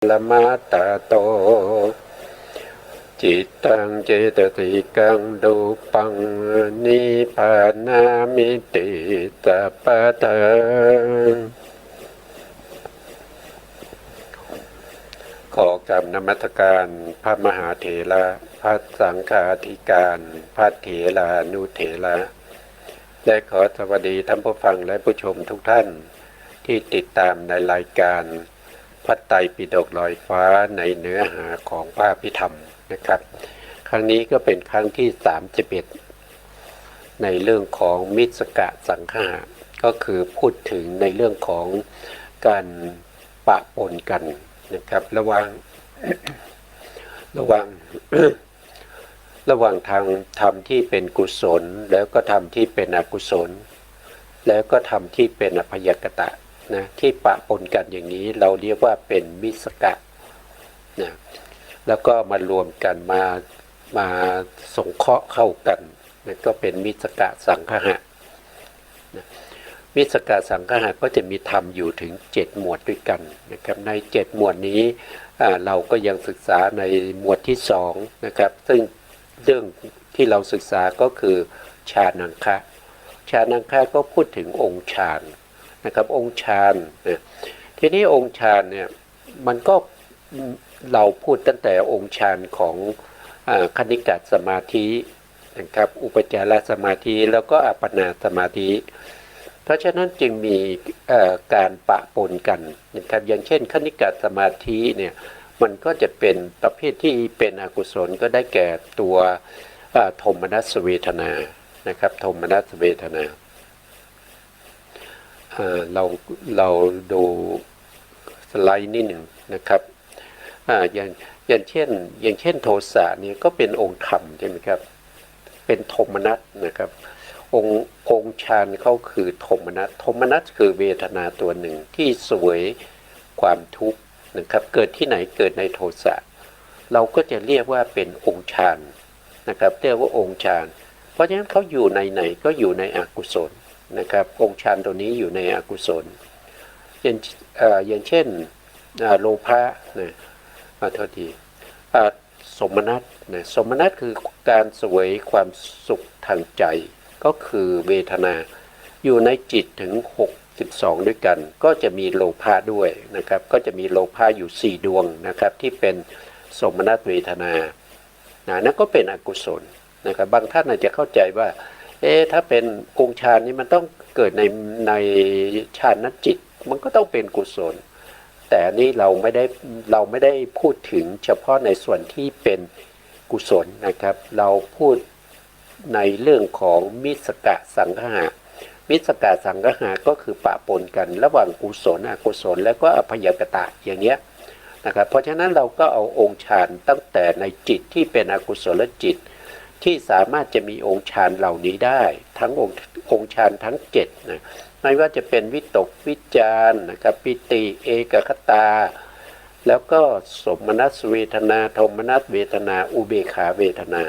ละมาตาโตจิตตังเจตสิกังดูปังนิพพานามิติตาปะทังขอกราบนมัสการพระมหาเถระพระสังฆาธิการพระเถรานุเถระและขอสวัสดีท่านผู้ฟังและผู้ชมทุกท่านที่ติดตามในรายการพระไตรปิฎกลอยฟ้าในเนื้อหาของพระอภิธรรมนะครับครั้งนี้ก็เป็นครั้งที่31ในเรื่องของมิสกะสังฆะก็คือพูดถึงในเรื่องของการปะปนกันนะครับระหว่าง ระหว่างทางธรรมที่เป็นกุศลแล้วก็ธรรมที่เป็นอกุศลแล้วก็ธรรมที่เป็นอภยกตะนะที่ปะปนกันอย่างนี้เราเรียกว่าเป็นมิสกะนะแล้วก็มารวมกันมาสงเคราะห์เข้ากันนะก็เป็นมิสกะสังฆะนะมิสกะสังฆะก็จะมีธรรมอยู่ถึง7หมวดด้วยกันนะครับใน7หมวดนี้เราก็ยังศึกษาในหมวดที่2นะครับซึ่งเรื่องที่เราศึกษาก็คือฌานังคะฌานังคะก็พูดถึงองค์ฌานนะครับองค์ฌานนะทีนี้องค์ฌานเนี่ยมันก็เราพูดตั้งแต่องค์ฌานของคณิกะสมาธินะครับอุปจารสมาธิแล้วก็อัปปนาสมาธิเพราะฉะนั้นจึงมีการปะปนกันนะครับอย่างเช่นคณิกะสมาธิเนี่ยมันก็จะเป็นประเภทที่เป็นอกุศลก็ได้แก่ตัวโทมนัสเวทนานะครับโทมนัสเวทนาเราดูสไลด์นิดหนึ่งนะครับอย่างเช่นโทสะเนี่ยก็เป็นองค์ธรรมใช่ไหมครับเป็นโทมนัสนะครับองค์ฌานเขาคือโทมนัสคือเวทนาตัวหนึ่งที่สวยความทุกข์นะครับเกิดที่ไหนเกิดในโทสะเราก็จะเรียกว่าเป็นองค์ฌานนะครับเรียกว่าองค์ฌานเพราะฉะนั้นเขาอยู่ในไหนก็อยู่ในอกุศลนะครับองค์ฌานตัวนี้อยู่ในอกุศลอย่างเช่นโลภะนะโทษทีสมนัสนะสมนัสคือการเสวยความสุขทางใจก็คือเวทนาอยู่ในจิตถึง62ด้วยกันก็จะมีโลภะด้วยนะครับก็จะมีโลภะอยู่4ดวงนะครับที่เป็นสมนัสเวทนานั่นก็เป็นอกุศลนะครับบางท่านอาจจะเข้าใจว่าถ้าเป็นองค์ฌานนี้มันต้องเกิดในฌานจิตมันก็ต้องเป็นกุศลแต่นี่เราไม่ได้พูดถึงเฉพาะในส่วนที่เป็นกุศลนะครับเราพูดในเรื่องของมิสกะสังฆะมิสกะสังฆะก็คือปะปนกันระหว่างกุศลอกุศลแล้วก็อภยกตะอย่างเงี้ยนะครับเพราะฉะนั้นเราก็เอาองค์ฌานตั้งแต่ในจิตที่เป็นอกุศลจิตที่สามารถจะมีองค์ฌานเหล่านี้ได้ทั้งองค์ฌานทั้ง7นะไม่ว่าจะเป็นวิตกวิจารนะครับปิติเอกคตาแล้วก็สมนัสเวทนาโทมนัสเวทนาอุเบกขาเวทนา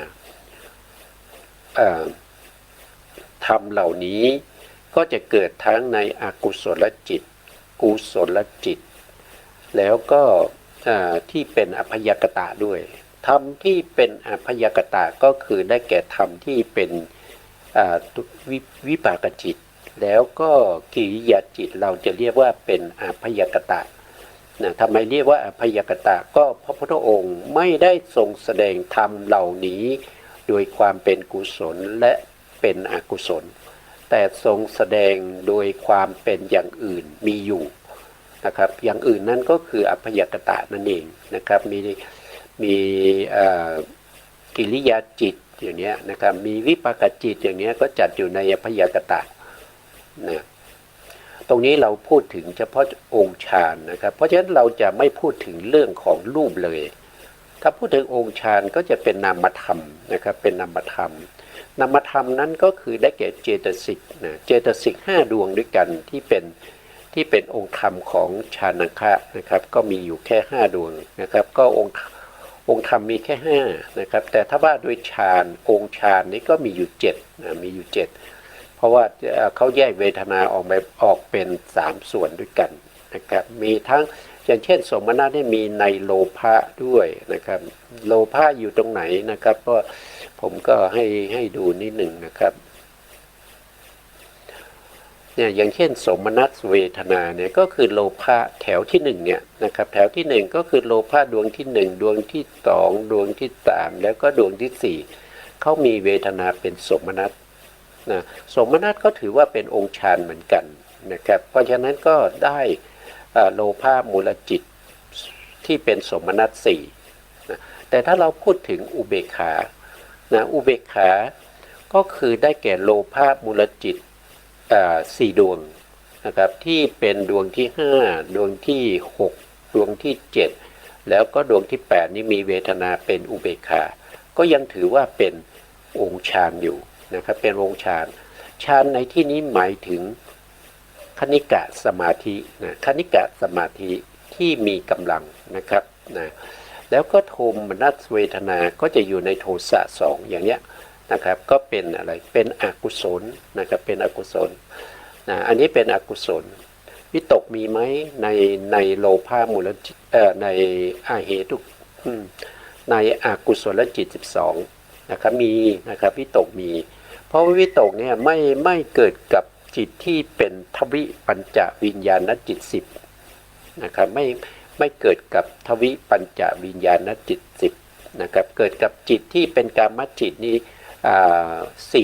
ธรรมเหล่านี้ก็จะเกิดทั้งในอกุศลจิตกุศลจิตแล้วก็ที่เป็นอภยกตะด้วยธรรมที่เป็นอภยกตะก็คือได้แก่ธรรมที่เป็นวิปากจิตแล้วก็กิริยาจิตเราจะเรียกว่าเป็นอภยกตะนะทำไมเรียกว่าอภยกตะก็พระพุทธองค์ไม่ได้ทรงแสดงธรรมเหล่านี้โดยความเป็นกุศลและเป็นอกุศลแต่ทรงแสดงโดยความเป็นอย่างอื่นมีอยู่นะครับอย่างอื่นนั้นก็คืออภยกตะนั่นเองนะครับมีกิริยาจิตอย่างนี้นะครับมีวิปากจิตอย่างนี้ก็จัดอยู่ในอภยกตะนะตรงนี้เราพูดถึงเฉพาะองค์ฌานนะครับเพราะฉะนั้นเราจะไม่พูดถึงเรื่องของรูปเลยถ้าพูดถึงองค์ฌานก็จะเป็นนามธรรมนะครับเป็นนามธรรมนั้นก็คือได้แก่เจตสิกนะเจตสิก5ดวงด้วยกันที่เป็นองค์ธรรมของฌานังคะนะครับก็มีอยู่แค่5ดวงนะครับก็องค์ธรรมมีแค่5นะครับแต่ถ้าว่าด้วยฌานองค์ฌานนี้ก็มีอยู่7นะมีอยู่7เพราะว่าเขาแยกเวทนาออกเป็น3ส่วนด้วยกันนะครับมีทั้ง อย่างเช่นสมนัตเนี่ยมีในโลภะด้วยนะครับโลภะอยู่ตรงไหนนะครับก็ผมก็ให้ดูนิดหนึ่งนะครับเนี่ยอย่างเช่นสมนัตเวทนาเนี่ยก็คือโลภะแถวที่หนึ่งเนี่ยนะครับแถวที่หนึ่งก็คือโลภะดวงที่หนึ่งดวงที่สองดวงที่สามแล้วก็ดวงที่สี่เขามีเวทนาเป็นสมนัตนะสมนัตก็ถือว่าเป็นองค์ฌานเหมือนกันนะครับเพราะฉะนั้นก็ได้โลภะมูลจิตที่เป็นสมนัตสี่นะแต่ถ้าเราพูดถึงอุเบกขานะอุเบกขาก็คือได้แก่โลภะมูลจิตสี่ดวงนะครับที่เป็นดวงที่ห้าดวงที่หกดวงที่เจ็ดแล้วก็ดวงที่แปดนี้มีเวทนาเป็นอุเบกขาก็ยังถือว่าเป็นองค์ฌานอยู่นะครับเป็นองค์ฌานฌานในที่นี้หมายถึงคณิกะสมาธินะคณิกะสมาธิที่มีกำลังนะครับนะแล้วก็โทมนัสเวทนาก็จะอยู่ในโทสะสองอย่างเนี้ยนะครับก็เป็นอะไรเป็นอกุศลนะครับเป็นอกุศลนะอันนี้เป็นอกุศลวิตกมีไหมในโลภะมูลจิตในอาเหตุในอกุศลจิต12นะครับมีนะครับวิตกมีเพราะวิตกเนี่ยไม่เกิดกับจิตที่เป็นทวิปัญจวิญญาณจิต10นะครับไม่เกิดกับทวิปัญจวิญญาณจิต10นะครับเกิดกับจิตที่เป็นกามจิตนี้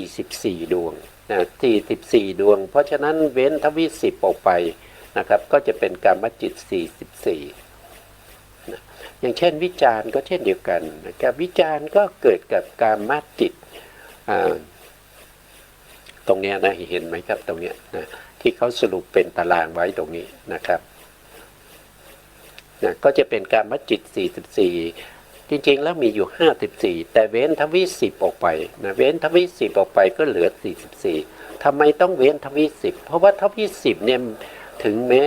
44ดวงนะ44ดวงเพราะฉะนั้นเว้นทวิ10ออกไปนะครับก็จะเป็นกามจิต44นะอย่างเช่นวิจารณ์ก็เช่นเดียวกันนะครับวิจารณ์ก็เกิดกับกามจิตตรงนี้นะเห็นไหมครับตรงนี้นะที่เขาสรุปเป็นตารางไว้ตรงนี้นะครับนะก็จะเป็นกามจิต44จริงๆแล้วมีอยู่54แต่เว้นทวิ10ออกไปนะเว้นทวิ10ออกไปก็เหลือ44ทำไมต้องเว้นทวิ10เพราะว่าทวิ10เนี่ยถึงแม้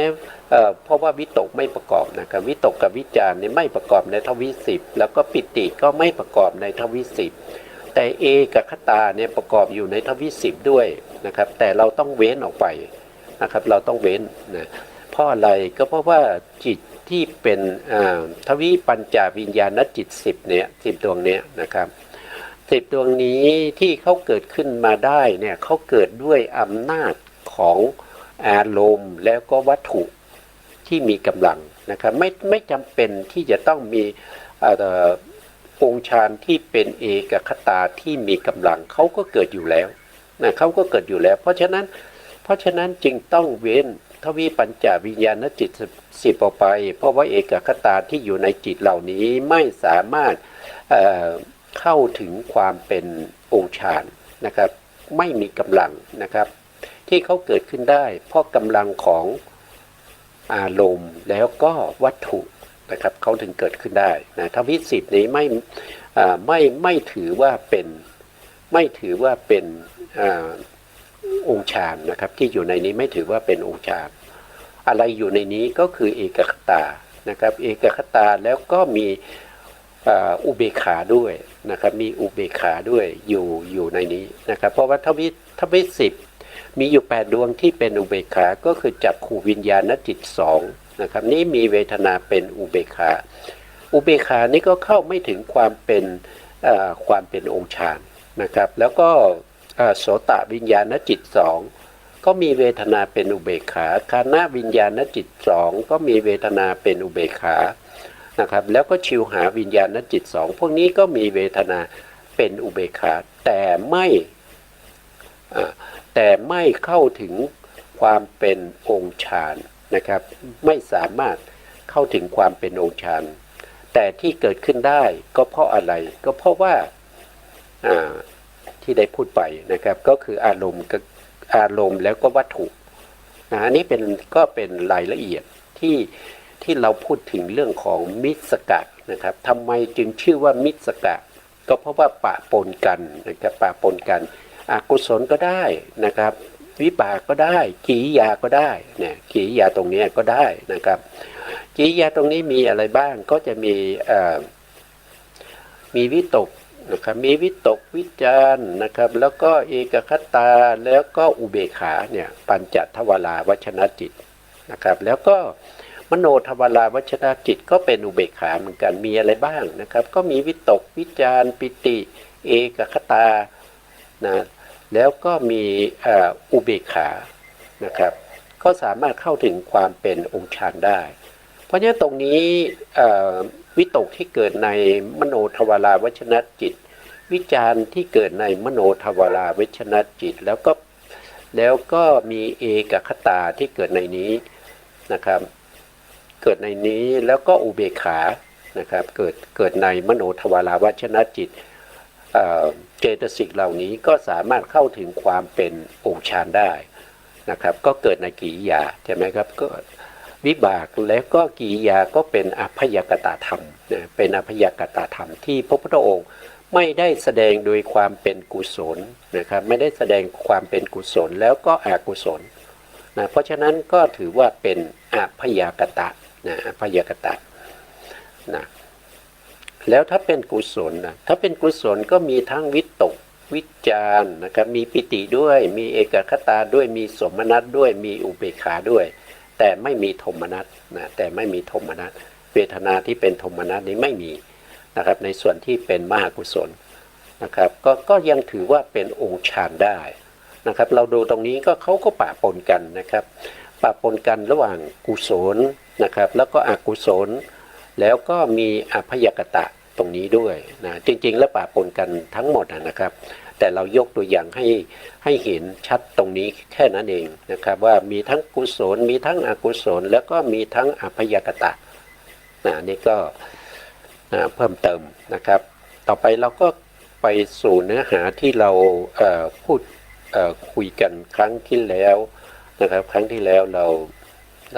เพราะว่าวิตกไม่ประกอบนะครับวิตกกับวิจารณ์เนี่ยไม่ประกอบในทวิ10แล้วก็ปิติก็ไม่ประกอบในทวิ10แต่เอกคตาเนี่ยประกอบอยู่ในทวิ10ด้วยนะครับแต่เราต้องเว้นออกไปนะครับเราต้องเว้นนะเพราะอะไรก็เพราะว่าจิตที่เป็นทวิปัญจวิญญาณจิต10เนี่ย10ดวงเนี้ยนะครับ10ดวงนี้ที่เขาเกิดขึ้นมาได้เนี่ยเขาเกิดด้วยอำนาจของอารมณ์แล้วก็วัตถุที่มีกำลังนะครับไม่จำเป็นที่จะต้องมีองค์ฌานที่เป็นเอกคตาที่มีกำลังเขาก็เกิดอยู่แล้วนะเขาก็เกิดอยู่แล้วเพราะฉะนั้นจึงต้องเว้นทวิปัญจวิญญาณจิต10ออกไปเพราะว่าเอกคตาที่อยู่ในจิตเหล่านี้ไม่สามารถเข้าถึงความเป็นองค์ฌานนะครับไม่มีกำลังนะครับที่เขาเกิดขึ้นได้เพราะกำลังของอารมณ์แล้วก็วัตถุนะครับเขาถึงเกิดขึ้นได้นะทวิ10นี้ไม่ถือว่าเป็นองค์ฌานนะครับที่อยู่ในนี้ไม่ถือว่าเป็นองค์ฌานอะไรอยู่ในนี้ก็คือเอกคตานะครับเอกคตาแล้วก็มีอุเบกขาด้วยนะครับมีอุเบกขาด้วยอยู่ในนี้นะครับเพราะว่าทวิ10มีอยู่8ดวงที่เป็นอุเบกขาก็คือจักขูวิญญาณจิต2นะครับนี้มีเวทนาเป็นอุเบกขาอุเบกขานี้ก็เข้าไม่ถึงความเป็นองค์ฌานนะครับแล้วก็โสตวิญญาณจิต2ก็มีเวทนาเป็นอุเบกขาคานะวิญญาณจิต2ก็มีเวทนาเป็นอุเบกขานะครับแล้วก็ชิวหาวิญญาณจิต2พวกนี้ก็มีเวทนาเป็นอุเบกขาแต่ไม่เข้าถึงความเป็นองค์ฌานนะครับไม่สามารถเข้าถึงความเป็นองค์ฌานแต่ที่เกิดขึ้นได้ก็เพราะอะไรก็เพราะว่าที่ได้พูดไปนะครับก็คืออารมณ์แล้วก็วัตถุอันนี้ก็เป็นรายละเอียดที่เราพูดถึงเรื่องของมิสกะนะครับทำไมจึงชื่อว่ามิสกะก็เพราะว่าปะปนกันนะครับปะปนกันอกุศลก็ได้นะครับวิบากก็ได้กิริยาก็ได้เนี่ยกิริยาตรงนี้ก็ได้นะครับกิริยาตรงนี้มีอะไรบ้างก็จะมีวิตกนะครับมีวิตกวิจารณ์นะครับแล้วก็เอกคตาแล้วก็อุเบกขาเนี่ยปัญจทวาราวชนจิตนะครับแล้วก็ มโนทวาราวชนะจิตก็เป็นอุเบกขาเหมือนกันมีอะไรบ้างนะครับก็มีวิตกวิจารปิติเอกคตานะแล้วก็มีอุเบกขานะครับก็สามารถเข้าถึงความเป็นองค์ฌานได้เพราะฉะนั้นตรงนี้วิตกที่เกิดในมโนทวาราวชนะจิตวิจารที่เกิดในมโนทวาราวชนะจิตแล้วก็มีเอกคตาที่เกิดในนี้นะครับเกิดในนี้แล้วก็อุเบกขานะครับเกิดในมโนทวาราวชนะจิตเจตสิกเหล่านี้ก็สามารถเข้าถึงความเป็นองค์ฌานได้นะครับก็เกิดในกิริยาใช่ไหมครับก็วิบากแล้วก็กิริยาก็เป็นอภยกตธรรมนะเป็นอภยกตธรรมที่พระพุทธองค์ไม่ได้แสดงโดยความเป็นกุศลนะครับไม่ได้แสดงความเป็นกุศลแล้วก็อกุศลนะเพราะฉะนั้นก็ถือว่าเป็นอภยกตะนะอภยกตะนะแล้วถ้าเป็นกุศลนะถ้าเป็นกุศลก็มีทั้งวิตกวิจารนะครับมีปิติด้วยมีเอกคตาด้วยมีสมนัตด้วยมีอุเบกขาด้วยแต่ไม่มีโทมนัสนะแต่ไม่มีโทมนัสเวทนาที่เป็นโทมนัสนี้ไม่มีนะครับในส่วนที่เป็นมหากุศลนะครับก็ยังถือว่าเป็นองค์ฌานได้นะครับเราดูตรงนี้ก็เขาก็ปะปนกันนะครับปะปนกันระหว่างกุศลนะครับแล้วก็อกุศลแล้วก็มีอภยกตะตรงนี้ด้วยนะจริงๆแล้วปะปนกันทั้งหมดนะครับแต่เรายกตัวอย่างให้เห็นชัดตรงนี้แค่นั้นเองนะครับว่ามีทั้งกุศลมีทั้งอกุศลแล้วก็มีทั้งอภยกตะนะนี่ก็เพิ่มเติมนะครับต่อไปเราก็ไปสู่เนื้อหาที่เราพูดคุยกันครั้งที่แล้วนะครับครั้งที่แล้วเร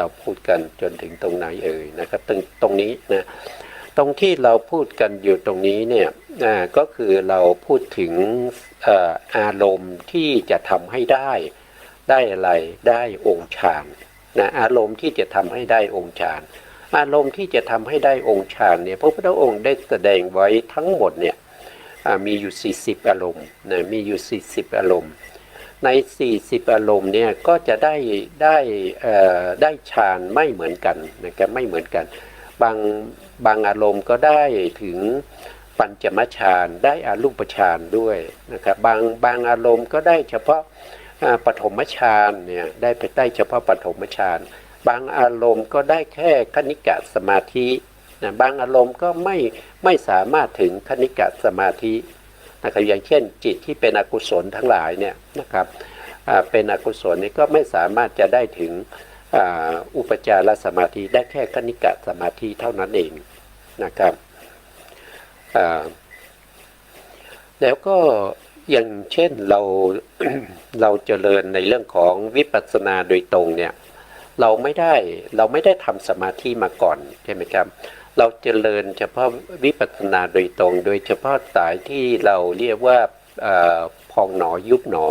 าพูดกันจนถึงตรงไหนนะครับตรงนี้นะตรงที่เราพูดกันอยู่ตรงนี้เนี่ยก็คือเราพูดถึงอารมณ์ที่จะทำให้ได้อะไรได้องค์ฌานนะอารมณ์ที่จะทำให้ได้องค์ฌานอารมณ์ที่จะทำให้ได้องค์ฌานเนี่ยพระพุทธองค์ได้แสดงไว้ทั้งหมดเนี่ยมีอยู่40อารมณ์นะมีอยู่40อารมณ์ใน40อารมณ์เนี่ยก็จะได้ฌานไม่เหมือนกันนะครับไม่เหมือนกันบางอารมณ์ก็ได้ถึงปัญจมฌานได้อรูปฌานด้วยนะครับบางอารมณ์ก็ได้เฉพาะปฐมฌานเนี่ยได้เฉพาะปฐมฌานบางอารมณ์ก็ได้แค่คณิกะสมาธินะบางอารมณ์ก็ไม่สามารถถึงคณิกะสมาธินะครับอย่างเช่นจิตที่เป็นอกุศลทั้งหลายเนี่ยนะครับเป็นอกุศลนี่ก็ไม่สามารถจะได้ถึงอุปจารสมาธิได้แค่คณิกะสมาธิเท่านั้นเองนะครับแล้วก็อย่างเช่นเราเจริญในเรื่องของวิปัสสนาโดยตรงเนี่ยเราไม่ได้ทำสมาธิมาก่อนใช่ไหมครับเราเจริญเฉพาะวิปัสสนาโดยตรงโดยเฉพาะสายที่เราเรียกว่าพองหนอยุบหนอ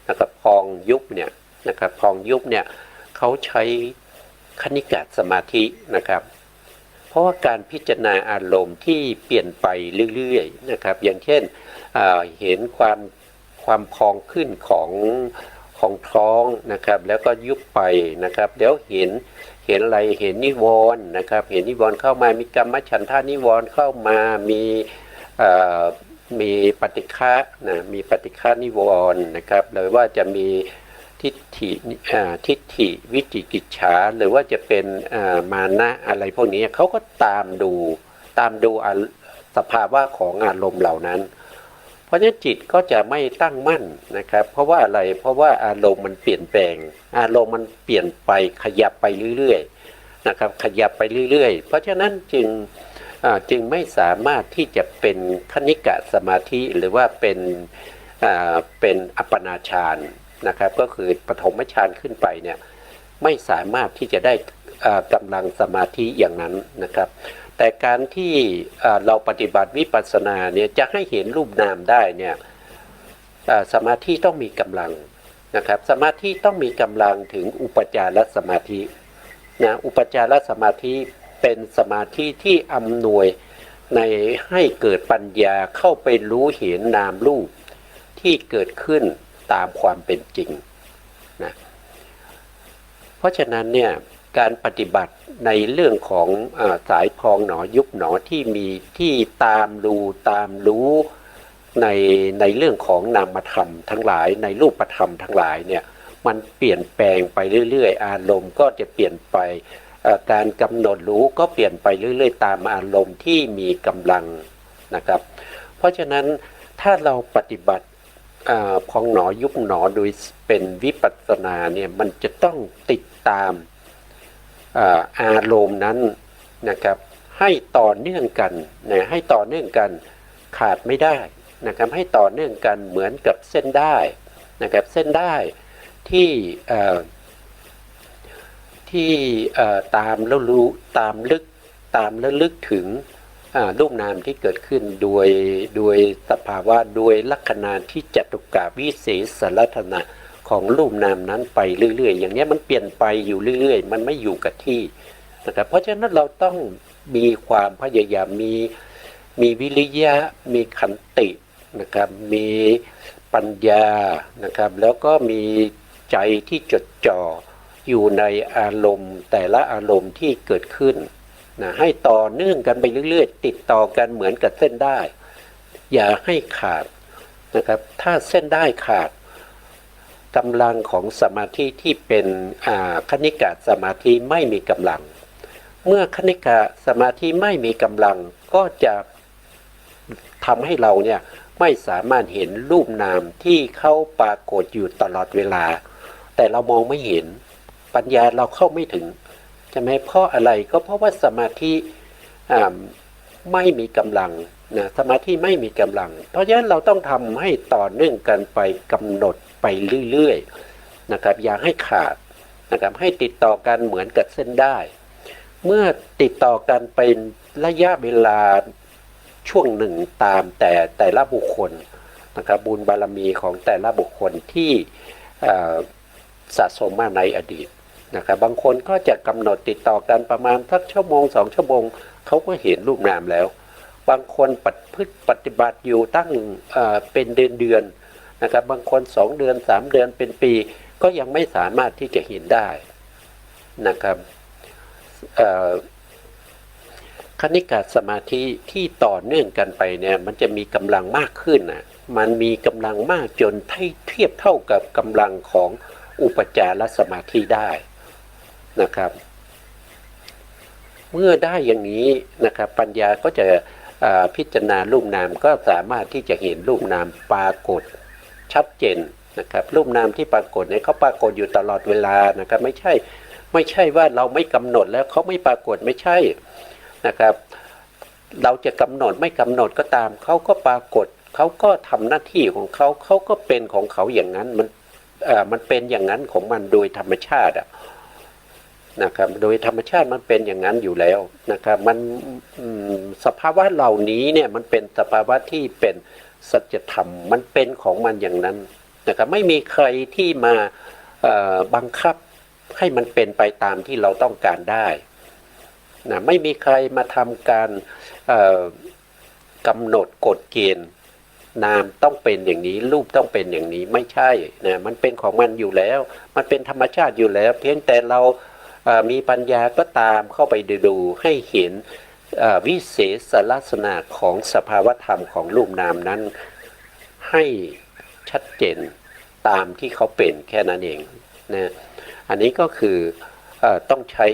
นะครับพองยุบเนี่ยนะครับพองยุบเนี่ยเขาใช้คณิกะสมาธินะครับเพราะว่าการพิจารณาอารมณ์ที่เปลี่ยนไปเรื่อยๆนะครับอย่างเช่นเห็นความพองขึ้นของท้องนะครับแล้วก็ยุบไปนะครับแล้วเห็นอะไรเห็นนิวรณ์นะครับเห็นนิวรณ์เข้ามามีกัมมฉันทานิวรณ์เข้ามามีปฏิฆะนะมีปฏิฆะนิวรณ์นะครับหรือว่าจะมีทิฏฐิวิจิกิจฉาหรือว่าจะเป็นมานะอะไรพวกนี้เขาก็ตามดูสภาวะของอารมณ์เหล่านั้นเพราะฉะนั้นจิตก็จะไม่ตั้งมั่นนะครับเพราะว่าอะไรเพราะว่าอารมณ์มันเปลี่ยนแปลงอารมณ์มันเปลี่ยนไปขยับไปเรื่อยๆนะครับขยับไปเรื่อยๆเพราะฉะนั้นจึงไม่สามารถที่จะเป็นคณิกะสมาธิหรือว่าเป็นอัปปนาฌานนะครับก็คือปฐมฌานขึ้นไปเนี่ยไม่สามารถที่จะได้กำลังสมาธิอย่างนั้นนะครับแต่การที่เราปฏิบัติวิปัสสนาเนี่ยจะให้เห็นรูปนามได้เนี่ยสมาธิต้องมีกำลังนะครับสมาธิต้องมีกำลังถึงอุปจารสมาธินะอุปจารสมาธิเป็นสมาธิที่อำนวยให้เกิดปัญญาเข้าไปรู้เห็นนามรูปที่เกิดขึ้น ตามความเป็นจริงนะเพราะฉะนั้นเนี่ย การปฏิบัติในเรื่องของสายพองหนอยุบหนอที่มีที่ตามรู้ในเรื่องของนามธรรมทั้งหลายในรูปธรรมทั้งหลายเนี่ยมันเปลี่ยนแปลงไปเรื่อยๆอารมณ์ก็จะเปลี่ยนไปการกำหนดรู้ก็เปลี่ยนไปเรื่อยๆตามอารมณ์ที่มีกำลังนะครับเพราะฉะนั้นถ้าเราปฏิบัติพองหนอยุบหนอโดยเป็นวิปัสสนาเนี่ยมันจะต้องติดตามอารมณ์นั้นนะครับให้ต่อเนื่องกันนะให้ต่อเนื่องกันขาดไม่ได้นะครับให้ต่อเนื่องกันเหมือนกับเส้นได้นะครับเส้นได้ที่ตามแล้วรู้ตามแล้วลึกถึงรูปนามที่เกิดขึ้นโดยสภาวะโดยลักษณะที่จตุกะวิเศษลักษณะของรูปนามนั้นไปเรื่อยๆอย่างนี้มันเปลี่ยนไปอยู่เรื่อยๆมันไม่อยู่กับที่นะครับเพราะฉะนั้นเราต้องมีความพยายามมีวิริยะมีขันตินะครับมีปัญญานะครับแล้วก็มีใจที่จดจ่ออยู่ในอารมณ์แต่ละอารมณ์ที่เกิดขึ้นนะให้ต่อเนื่องกันไปเรื่อยๆติดต่อกันเหมือนกับเส้นได้อย่าให้ขาดนะครับถ้าเส้นได้ขาดกำลังของสมาธิที่เป็นคณิกะสมาธิไม่มีกำลังเมื่อคณิกะสมาธิไม่มีกำลังก็จะทำให้เราเนี่ยไม่สามารถเห็นรูปนามที่เขาปรากฏอยู่ตลอดเวลาแต่เรามองไม่เห็นปัญญาเราเข้าไม่ถึงใช่ไหมเพราะอะไรก็เพราะว่าสมาธิไม่มีกำลังนะสมาธิไม่มีกำลังเพราะฉะนั้นเราต้องทำให้ต่อเนื่องกันไปกำหนดไปเรื่อยๆนะครับอย่าให้ขาดนะครับให้ติดต่อกันเหมือนกับเส้นได้เมื่อติดต่อกันเป็นระยะเวลาช่วงหนึ่งตามแต่ละบุคคลนะครับบุญบารมีของแต่ละบุคคลที่สะสมมาในอดีตนะครับบางคนก็จะกำหนดติดต่อกันประมาณสักชั่วโมง2 ชั่วโมงเขาก็เห็นรูปนามแล้วบางคนปฏิบัติอยู่ตั้งเป็นเดือนนะครับบางคน2 เดือน3 เดือนเป็นปีก็ยังไม่สามารถที่จะเห็นได้นะครับคณิกะสมาธิที่ต่อเนื่องกันไปเนี่ยมันจะมีกำลังมากขึ้นนะมันมีกำลังมากจนเทียบเท่ากับกำลังของอุปจารสมาธิได้นะครับเมื่อได้อย่างนี้นะครับปัญญาก็จะพิจารณารูปนามก็สามารถที่จะเห็นรูปนามปรากฏชัดเจนนะครับรูปนามที่ปรากฏเนี่ยเขาปรากฏอยู่ตลอดเวลานะครับไม่ใช่ว่าเราไม่กำหนดแล้วเขาไม่ปรากฏไม่ใช่นะครับเราจะกำหนดไม่กำหนดก็ตามเขาก็ปรากฏเขาก็ทำหน้าที่ของเขาก็เป็นของเขาอย่างนั้นมันเป็นอย่างนั้นของมันโดยธรรมชาตินะครับโดยธรรมชาติมันเป็นอย่างนั้นอยู่แล้วนะครับมันสภาวะเหล่านี้เนี่ยมันเป็นสภาวะที่เป็นสัจธรรมมันเป็นของมันอย่างนั้นนะครับไม่มีใครที่มาบังคับให้มันเป็นไปตามที่เราต้องการได้นะไม่มีใครมาทำการกำหนดกฎเกณฑ์นามต้องเป็นอย่างนี้รูปต้องเป็นอย่างนี้ไม่ใช่นะมันเป็นของมันอยู่แล้วมันเป็นธรรมชาติอยู่แล้วเพียงแต่เรามีปัญญาก็ตามเข้าไปดูให้เห็นวิเศษลักษณะของสภาวธรรมของรูปนามนั้นให้ชัดเจนตามที่เขาเป็นแค่นั้นเองนะอันนี้ก็คือต้องใช้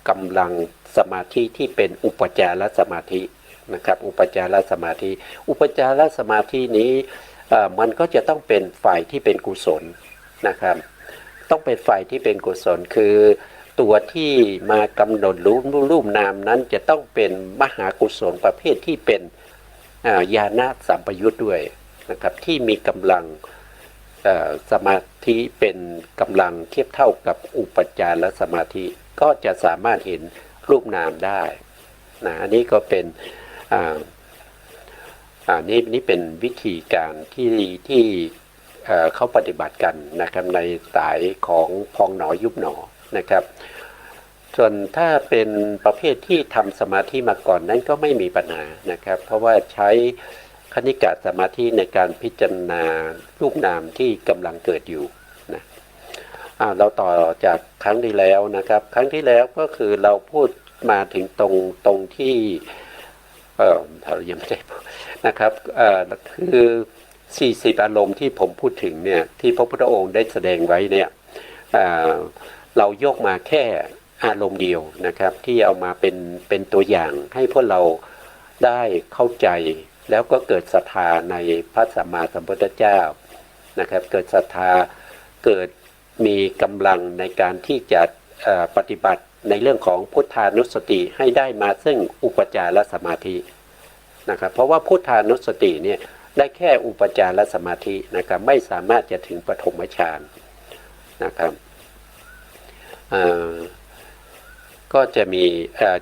กำลังสมาธิที่เป็นอุปจารสมาธินะครับอุปจารสมาธิอุปจารสมาธินี้มันก็จะต้องเป็นฝ่ายที่เป็นกุศลนะครับต้องเป็นฝ่ายที่เป็นกุศลคือตัวที่มากำหนดรู้รูปนามนั้นจะต้องเป็นมหากุศลประเภทที่เป็นญาณสัมปยุตด้วยนะครับที่มีกำลังสมาธิเป็นกำลังเทียบเท่ากับอุปจารสมาธิก็จะสามารถเห็นรูปนามได้นะอันนี้ก็เป็นนี่เป็นวิธีการที่เขาปฏิบัติกันนะครับในสายของพองหนอยุบหนอนะครับส่วนถ้าเป็นประเภทที่ทำสมาธิมาก่อนนั้นก็ไม่มีปัญหานะครับเพราะว่าใช้คณิกะสมาธิในการพิจารณารูปนามที่กำลังเกิดอยู่นะ เราต่อจากครั้งที่แล้วนะครับ ครั้งที่แล้วก็คือเราพูดมาถึงตรงที่เรายังไม่ได้นะครับคือ40อารมณ์ที่ผมพูดถึงเนี่ยที่พระพุทธองค์ได้แสดงไว้เนี่ยเรายกมาแค่อารมณ์เดียวนะครับที่เอามาเป็นตัวอย่างให้พวกเราได้เข้าใจแล้วก็เกิดศรัทธาในพระสัมมาสัมพุทธเจ้านะครับเกิดศรัทธาเกิดมีกำลังในการที่จะปฏิบัติในเรื่องของพุทธานุสติให้ได้มาซึ่งอุปจารสมาธินะครับเพราะว่าพุทธานุสติเนี่ยได้แค่อุปจารสมาธินะครับไม่สามารถจะถึงปฐมฌานนะครับก็จะมี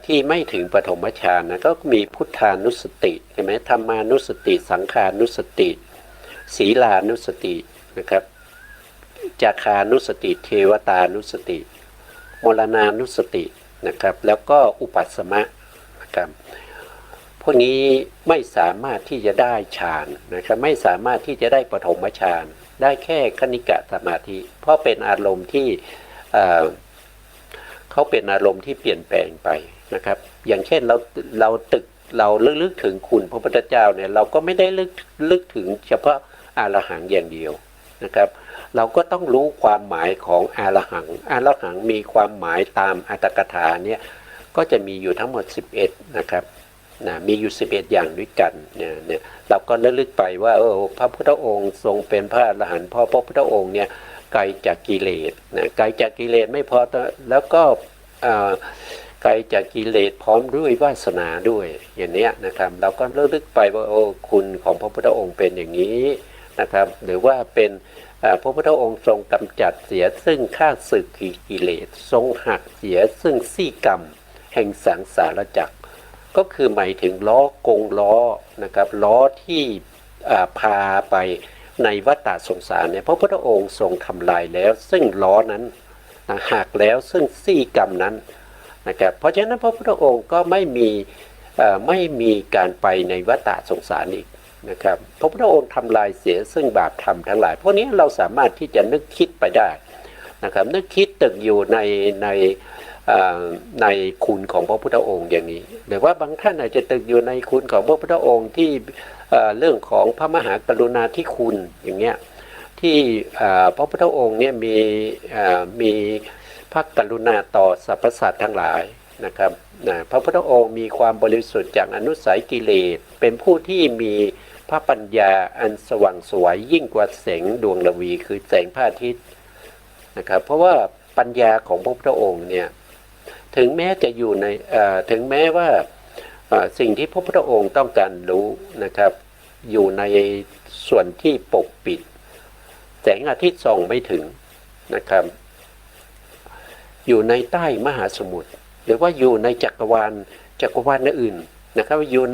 ที่ไม่ถึงปฐมฌานนะก็มีพุทธานุสติใช่ไหมธรรมานุสติสังขานุสติศีลานุสตินะครับจาคานุสติเทวตานุสติมรณานุสตินะครับแล้วก็อุปัสสมะนะครับพวกนี้ไม่สามารถที่จะได้ฌานนะครับไม่สามารถที่จะได้ปฐมฌานได้แค่คณิกะสมาธิเพราะเป็นอารมณ์ที่เขาเป็นอารมณ์ที่เปลี่ยนแปลงไปนะครับอย่างเช่นเราลึกถึงคุณพระพุทธเจ้าเนี่ยเราก็ไม่ได้ลึกถึงเฉพาะอรหังอย่างเดียวนะครับเราก็ต้องรู้ความหมายของอรหังมีความหมายตามอัตถกถาเนี่ยก็จะมีอยู่ทั้งหมด11นะครับมีอยู่11อย่างด้วยกันเนี่ยเราก็ระลึกไปว่าพระพุทธองค์ทรงเป็นพระอรหันต์เพราะพระพุทธองค์เนี่ยไกลจากกิเลสไกลจากกิเลสไม่พอแล้วก็ไกลจากกิเลสพร้อมด้วยวาสนาด้วยอย่างนี้นะครับเราก็ระลึกไปว่าคุณของพระพุทธองค์เป็นอย่างนี้นะครับหรือว่าเป็นพระพุทธองค์ทรงกำจัดเสียซึ่งข้าศึกกิเลสทรงหักเสียซึ่งซี่กรรมแห่งสังสารวัฏก็คือหมายถึงล้อกงล้อนะครับล้อที่พาไปในวัฏฏะสงสารเนี่ยพระพุทธองค์ทรงทำลายแล้วซึ่งล้อนั้นหักแล้วซึ่งซี่กรรมนั้นนะครับเพราะฉะนั้นพระพุทธองค์ก็ไม่มีการไปในวัฏฏะสงสารอีกนะครับพระพุทธองค์ทำลายเสียซึ่งบาปธรรมทั้งหลายพวกนี้เราสามารถที่จะนึกคิดไปได้นะครับนึกคิดตึกอยู่ในคุณของพระพุทธองค์อย่างนี้หรือว่าบางท่านอาจจะตึกอยู่ในคุณของพระพุทธองค์ที่เรื่องของพระมหากรุณาธิคุณอย่างเงี้ยที่พระพุทธองค์เนี่ยมีพระกรุณาต่อสรรพสัตว์ทั้งหลายนะครับพระพุทธองค์มีความบริสุทธิ์จากอนุสัยกิเลสเป็นผู้ที่มีพระปัญญาอันสว่างไสวยิ่งกว่าแสงดวงระวีคือแสงพระอาทิตย์นะครับเพราะว่าปัญญาของพระพุทธองค์เนี่ยถึงแม้จะอยู่ในถึงแม้ว่าสิ่งที่พระพุทธองค์ต้องการรู้นะครับอยู่ในส่วนที่ปกปิดแสงอาทิตย์ส่องไม่ถึงนะครับอยู่ในใต้มหาสมุทรหรือว่าอยู่ในจักรวาลอื่นนะครับอยู่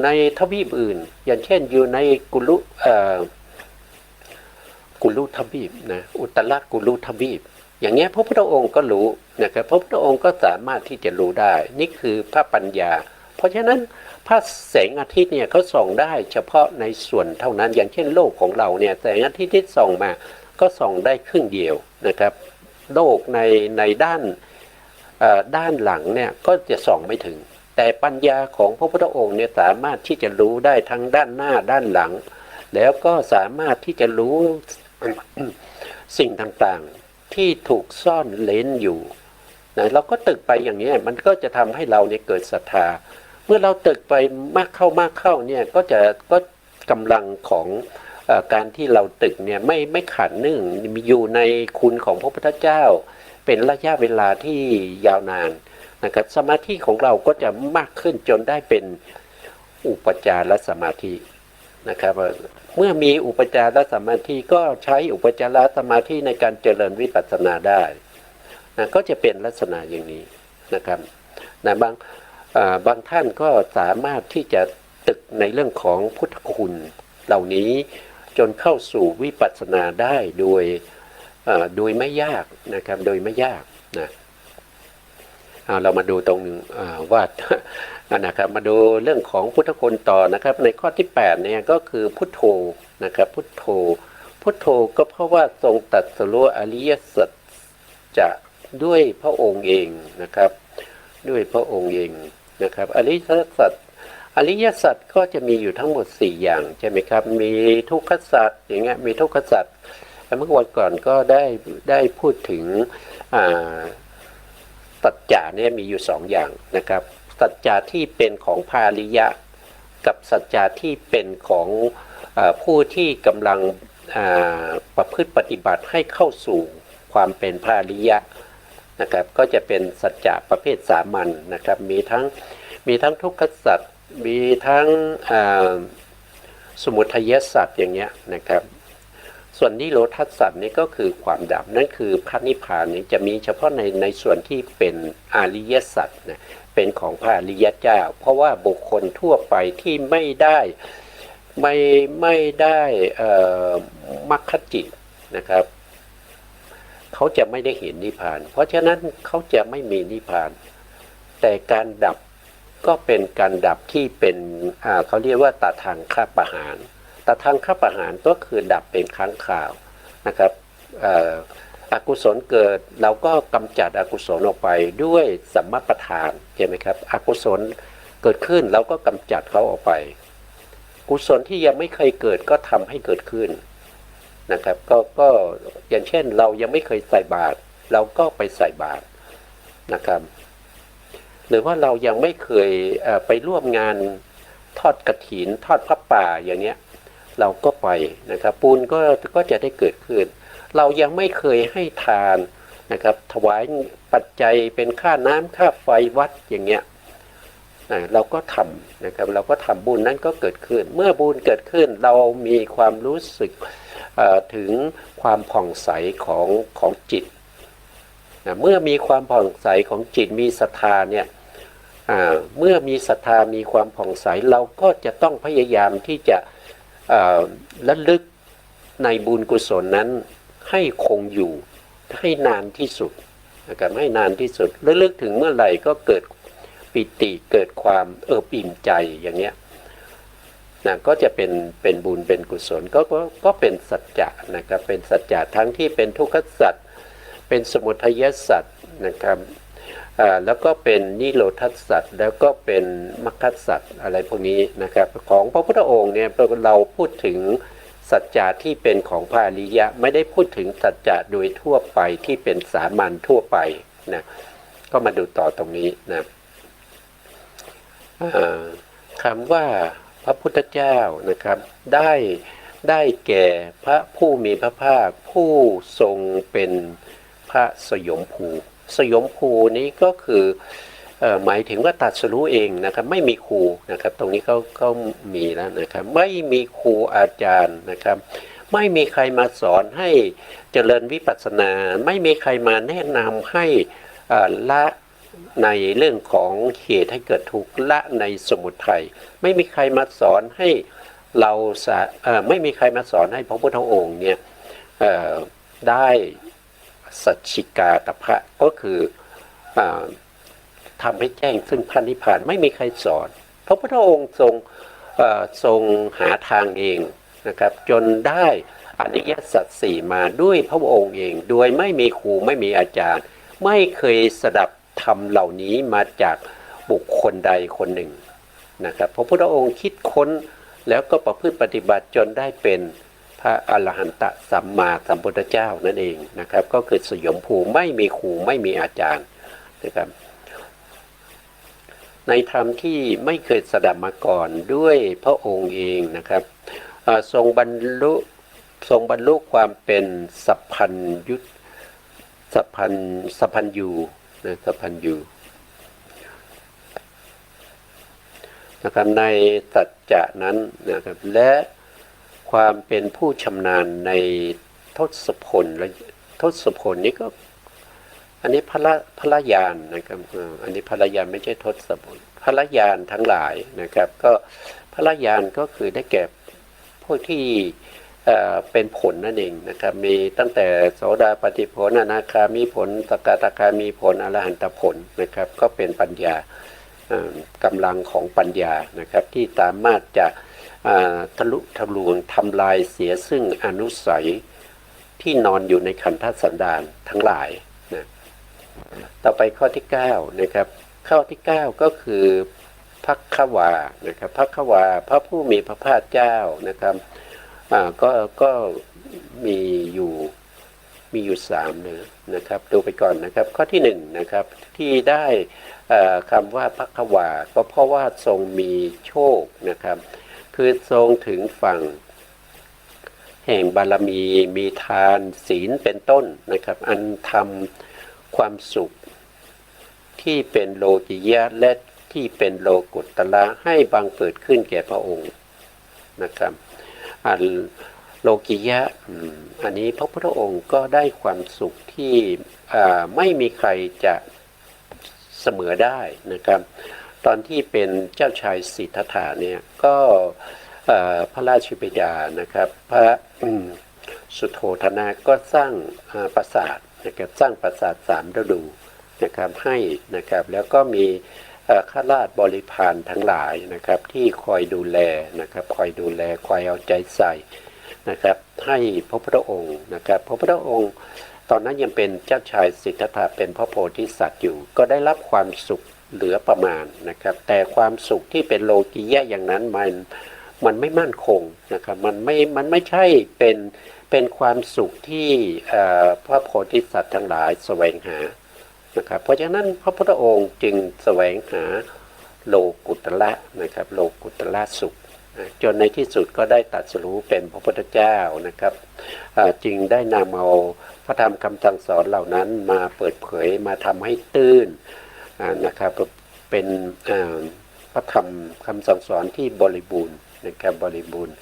ในทวีปอื่นอย่างเช่นอยู่ในกุลุทวีปนะอุตรกุลุทวีปอย่างเงี้ยพระพุทธองค์ก็รู้นะครับพระพุทธองค์ก็สามารถที่จะรู้ได้นี่คือพระปัญญาเพราะฉะนั้นพระแสงอาทิตย์เนี่ยเขาส่องได้เฉพาะในส่วนเท่านั้นอย่างเช่นโลกของเราเนี่ยแสงอาทิตย์ที่ส่องมาก็ส่องได้ครึ่งเดียวนะครับโลกในด้านหลังเนี่ยก็จะส่องไม่ถึงแต่ปัญญาของพระพุทธองค์เนี่ยสามารถที่จะรู้ได้ทั้งด้านหน้าด้านหลังแล้วก็สามารถที่จะรู้สิ่งต่างๆที่ถูกซ่อนเร้นอยู่นะเราก็ตึกไปอย่างนี้มันก็จะทำให้เราเนี่ยเกิดศรัทธาเมื่อเราตึกไปมากเข้าเนี่ยก็กำลังของการที่เราตึกเนี่ยไม่ขาดเนื่องมีอยู่ในคุณของพระพุทธเจ้าเป็นระยะเวลาที่ยาวนานนะครับสมาธิของเราก็จะมากขึ้นจนได้เป็นอุปจารสมาธินะครับเมื่อมีอุปจารสมาธิก็ใช้อุปจารสมาธิในการเจริญวิปัสสนาได้นะก็จะเป็นลักษณะอย่างนี้นะครับนะบางท่านก็สามารถที่จะตึกในเรื่องของพุทธคุณเหล่านี้จนเข้าสู่วิปัสสนาได้โดยไม่ยากนะครับโดยไม่ยากนะเรามาดูตรงว่านะครับมาดูเรื่องของพุทธคุณต่อนะครับในข้อที่8เนี่ยก็คือพุทโธนะครับพุทโธ พุทโธก็เพราะว่าทรงตรัสรู้อริยสัจจะด้วยพระองค์เองนะครับด้วยพระองค์เองนะครับอริยสัจก็จะมีอยู่ทั้งหมด4อย่างใช่ไหมครับมีทุกขสัจอย่างเงี้ยมีทุกขสัจเมื่อวันก่อนก็ได้พูดถึงสัจจะเนี่ยมีอยู่2อย่างนะครับสัจจะที่เป็นของพาริยะกับสัจจะที่เป็นของผู้ที่กำลังประพฤติปฏิบัติให้เข้าสู่ความเป็นพาริยะนะครับก็จะเป็นสัจจะประเภทสามัญนะครับมีทั้งทุกขสัจมีทั้งสมุทัยสัจอย่างเงี้ยนะครับส่วนนิโรธสัจนี่ก็คือความดับนั่นคือพระนิพพานนี่จะมีเฉพาะในส่วนที่เป็นอริยสัจนะเป็นของพระอริยเจ้าเพราะว่าบุคคลทั่วไปที่ไม่ได้มรรคจิตนะครับเขาจะไม่ได้เห็นนิพพานเพราะฉะนั้นเขาจะไม่มีนิพพานแต่การดับก็เป็นการดับที่เป็นเขาเรียกว่าตถางคปหารตถางคปหารก็คือดับเป็นครั้งคราวนะครับอกุศลเกิดเราก็กำจัดอกุศลออกไปด้วยสัมมาประธานใช่ไหมครับอกุศลเกิดขึ้นเราก็กำจัดเขาออกไปกุศลที่ยังไม่เคยเกิดก็ทำให้เกิดขึ้นนะครับก็อย่างเช่นเรายังไม่เคยใส่บาตรเราก็ไปใส่บาตรนะครับหรือว่าเรายังไม่เคยไปร่วมงานทอดกฐินทอดพระป่าอย่างเนี้ยเราก็ไปนะครับบุญก็จะได้เกิดขึ้นเรายังไม่เคยให้ทานนะครับถวายปัจจัยเป็นค่าน้ำค่าไฟวัดอย่างเงี้ยเราก็ทำนะครับเราก็ทำบุญนั้นก็เกิดขึ้นเมื่อบุญเกิดขึ้นเรามีความรู้สึกถึงความผ่องใสของจิตเมื่อมีความผ่องใสของจิตมีศรัทธาเนี่ยเมื่อมีศรัทธามีความผ่องใสเราก็จะต้องพยายามที่จะระลึกในบุญกุศลนั้นให้คงอยู่ให้นานที่สุดนะครับให้นานที่สุดระลึกถึงเมื่อไหร่ก็เกิดปิติเกิดความอิ่มใจอย่างเงี้ยนะก็จะเป็นบุญเป็นกุศลก็เป็นสัจจะนะครับเป็นสัจจะทั้งที่เป็นทุกขสัจเป็นสมุทัยสัจนะครับแล้วก็เป็นนิโรธสัจแล้วก็เป็นมรรคสัจอะไรพวกนี้นะครับของพระพุทธองค์เนี่ยเราพูดถึงสัจจะที่เป็นของพระอริยะไม่ได้พูดถึงสัจจะโดยทั่วไปที่เป็นสามัญทั่วไปนะก็มาดูต่อตรงนี้นะคำว่าพระพุทธเจ้านะครับได้แก่พระผู้มีพระภาคผู้ทรงเป็นพระสยมภูสยมภูนี้ก็คือหมายถึงว่าตรัสรู้เองนะครับไม่มีครูนะครับตรงนี้ก็มีแล้วนะครับไม่มีครูอาจารย์นะครับไม่มีใครมาสอนให้เจริญวิปัสสนาไม่มีใครมาแนะนำให้ละในเรื่องของเหตุให้เกิดทุกข์ละในสมุทัยไม่มีใครมาสอนให้เราไม่มีใครมาสอนให้พระพุทธองค์เนี่ยได้สัจฉิกาตภะก็คือทำให้แจ้งซึ่งพระนิพพานไม่มีใครสอนพระพุทธองค์ทรงหาทางเองนะครับจนได้อริยสัจสี่มาด้วยพระองค์เองโดยไม่มีครูไม่มีอาจารย์ไม่เคยสดับธรรมเหล่านี้มาจากบุคคลใดคนหนึ่งนะครับพระพุทธองค์คิดค้นแล้วก็ประพฤติปฏิบัติจนได้เป็นพระอรหันตสัมมาสัมพุทธเจ้านั่นเองนะครับก็คือสยมภูไม่มีครูไม่มีอาจารย์นะครับในธรรมที่ไม่เคยสดับมาก่อนด้วยพระองค์เองนะครับทรงบรรลุความเป็นสัพพัญยุตสัพพัญญูนะสัพพัญญูนะครับในสัจจะนั้นนะครับและความเป็นผู้ชำนาญในทศพลและทศพลนี้ก็อันนี้พระญาณนะครับอันนี้พระญาณไม่ใช่ทศพลพระญาณทั้งหลายนะครับก็พระญาณก็คือได้แก่พวกที่เป็นผลนั่นเองนะครับมีตั้งแต่โสดาปัตติผลอนาคามีผลสกทาคามีผลอรหันตผลนะครับก็เป็นปัญญากำลังของปัญญานะครับที่สามารถจะ ทะลุทะลวงทำลายเสียซึ่งอนุสัยที่นอนอยู่ในขันธสันดานทั้งหลายนะต่อไปข้อที่9นะครับข้อที่9ก็คือภักควานะครับภักควาพระผู้มีพระภาคเจ้านะครับก็มีอยู่3นะครับดูไปก่อนนะครับข้อที่1นะครับที่ได้คำว่าภักควาก็เพราะว่าทรงมีโชคนะครับคือทรงถึงฝั่งแห่งบารมีมีทานศีลเป็นต้นนะครับอันทำความสุขที่เป็นโลกิยะและที่เป็นโลกุตตระให้บังเกิดขึ้นแก่พระองค์นะครับโลกิยะอันนี้พระพุทธองค์ก็ได้ความสุขที่ไม่มีใครจะเสมอได้นะครับตอนที่เป็นเจ้าชายสิทธัตถะเนี่ยก็พระราชบิดานะครับพระสุโธทนะก็สร้างปราสาทนะครับสร้างปราสาท3 ฤดูนะครับให้นะครับแล้วก็มีข้าราชบริพารทั้งหลายนะครับที่คอยดูแลนะครับคอยดูแลคอยเอาใจใส่นะครับให้พระพุทธองค์นะครับพระพุทธองค์ตอนนั้นยังเป็นเจ้าชายสิทธัตถะเป็นพระโพธิสัตว์อยู่ก็ได้รับความสุขเหลือประมาณนะครับแต่ความสุขที่เป็นโลกียะอย่างนั้นมันไม่มั่นคงนะครับมันไม่ใช่เป็นความสุขที่พระโพธิสัตว์ทั้งหลายแสวงหานะครับเพราะฉะนั้นพระพุทธองค์จึงแสวงหาโลกุตตระนะครับโลกุตตระสุขจนในที่สุดก็ได้ตรัสรู้เป็นพระพุทธเจ้านะครับจึงได้นำเอาพระธรรมคำสั่งสอนเหล่านั้นมาเปิดเผยมาทำให้ตื้นนะครับเป็นพระธรรมคำสั่งสอนที่บริบูรณ์นะครับบริบูรณ์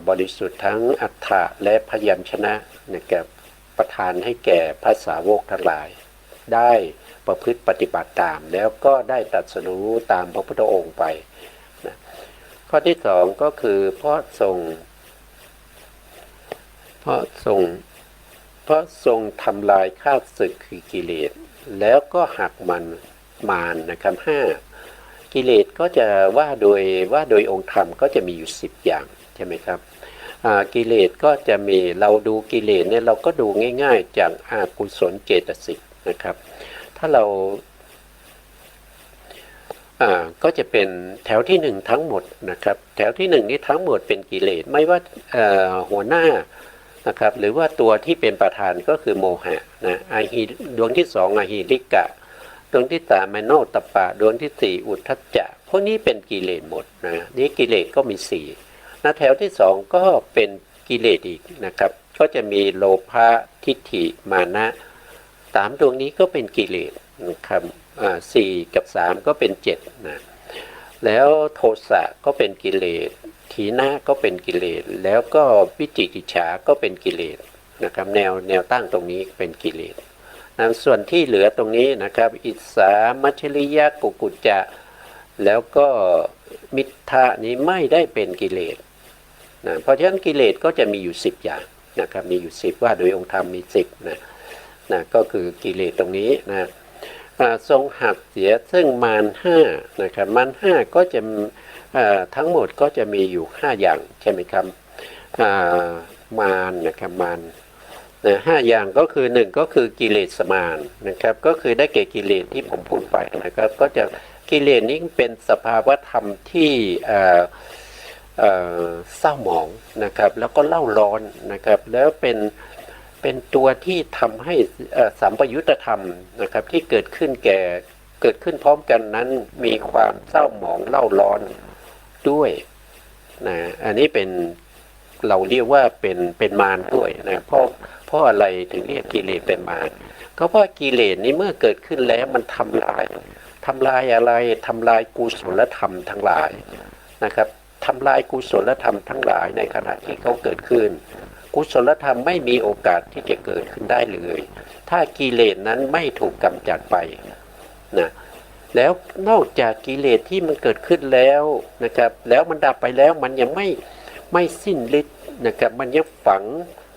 บริสุทธิ์ทั้งอัฏฐะและพยัญชนะนะครับประทานให้แก่พระสาวกทั้งหลายได้ประพฤติปฏิบัติตามแล้วก็ได้ตรัสรู้ตามพระพุทธองค์ไปนะข้อที่2ก็คือเพราะทรงทำลายข้าศึกคือกิเลสแล้วก็หักมันมารนะครับ5กิเลสก็จะว่าโดยองค์ธรรมก็จะมีอยู่10อย่างใช่ไหมครับกิเลสก็จะมีเราดูกิเลสเนี่ยเราก็ดูง่ายๆจากอกุศลเจตสิกนะครับถ้าเราก็จะเป็นแถวที่1ทั้งหมดนะครับแถวที่1นี้ทั้งหมดเป็นกิเลสไม่ว่าหัวหน้านะครับหรือว่าตัวที่เป็นประธานก็คือโมหะนะดวงที่2อหิริกะดวงที่3มโนตปะดวงที่4อุทธัจจะพวกนี้เป็นกิเลสหมดนะนี่กิเลสก็มี4นะแถวที่2ก็เป็นกิเลสอีกนะครับก็จะมีโลภะทิฏฐิมานะ3ดวงนี้ก็เป็นกิเลสนะครับ4กับ3ก็เป็น7นะแล้วโทสะก็เป็นกิเลสถีนะก็เป็นกิเลสแล้วก็วิจิกิจฉาก็เป็นกิเลสนะครับแนวตั้งตรงนี้เป็นกิเลสนะส่วนที่เหลือตรงนี้นะครับอิสามัชริยะกุกุจจะแล้วก็มิทธะนี้ไม่ได้เป็นกิเลสนะเพราะฉะนั้นกิเลสก็จะมีอยู่10อย่างนะครับมีอยู่10ว่าโดยองค์ธรรมมี10นะก็คือกิเลสตรงนี้นะทรงหักเสียซึ่งมาร5นะครับมาร5ก็จะทั้งหมดก็จะมีอยู่5อย่างใช่ไหมครับมารนะครับมาร5อย่างก็คือ1ก็คือกิเลสมารนะครับก็คือได้แก่กิเลสที่ผมพูดไปนะครับก็จะกิเลสนี้เป็นสภาวะธรรมที่เศร้าหมองนะครับแล้วก็เล่าร้อนนะครับแล้วเป็นตัวที่ทำให้สัมปยุตธรรมนะครับที่เกิดขึ้นพร้อมกันนั้นมีความเศร้าหมองเล่าร้อนด้วยนะอันนี้เป็นเราเรียกว่าเป็นมารด้วยนะเพราะอะไรถึงเรียกกิเลสเป็นมารก็เพราะกิเลสนี้เมื่อเกิดขึ้นแล้วมันทำลายอะไรทำลายกุศลธรรมทั้งหลายนะครับทำลายกุศลธรรมทั้งหลายในขณะที่เขาเกิดขึ้นกุศลธรรมไม่มีโอกาสที่จะเกิดขึ้นได้เลยถ้ากิเลสนั้นไม่ถูกกำจัดไปนะแล้วนอกจากกิเลสที่มันเกิดขึ้นแล้วนะครับแล้วมันดับไปแล้วมันยังไม่สิ้นฤทธิ์นะครับมันยังฝัง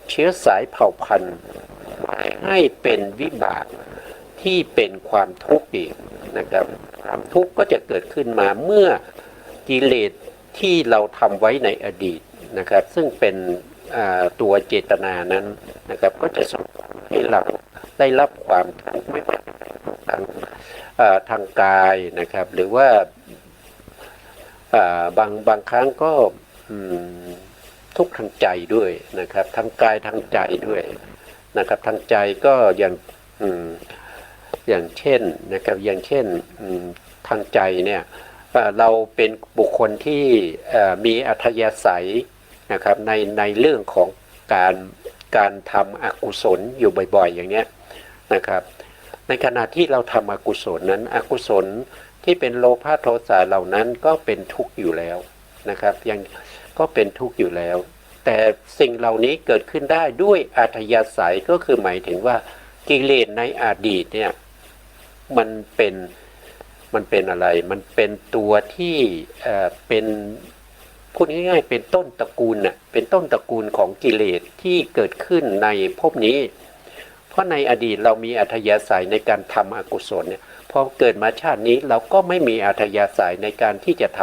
เชื้อสายเผ่าพันธุ์ให้เป็นวิบากที่เป็นความทุกข์อีกนะครับความทุกข์ก็จะเกิดขึ้นมาเมื่อกิเลส ที่เราทำไว้ในอดีตนะครับซึ่งเป็นตัวเจตนานั้นนะครับก็จะส่งให้เราได้รับความทุกข์ไม่ว่าทางกายนะครับหรือว่าบางครั้งก็ทุกข์ทางใจด้วยนะครับทางกายทางใจด้วยนะครับทางใจก็อย่างเช่นนะครับอย่างเช่นทางใจเนี่ยเราเป็นบุคคลที่มีอัธยาศัยนะครับในเรื่องของการทำอกุศลอยู่บ่อยๆอย่างเนี้ยนะครับในขณะที่เราทำอกุศลนั้นอกุศลที่เป็นโลภะโทสะเหล่านั้นก็เป็นทุกข์อยู่แล้วนะครับยังก็เป็นทุกข์อยู่แล้วแต่สิ่งเหล่านี้เกิดขึ้นได้ด้วยอัธยาศัยก็คือหมายถึงว่ากิเลสในอดีตเนี่ยมันเป็นอะไรมันเป็นตัวที่เป็นพูดง่ายๆเป็นต้นตระกูลน่ะเป็นต้นตระกูลของกิเลสที่เกิดขึ้นในภพนี้เพราะในอดีตเรามีอัธยาศัยในการทำอกุศลเนี่ยพอเกิดมาชาตินี้เราก็ไม่มีอัธยาศัยในการที่จะท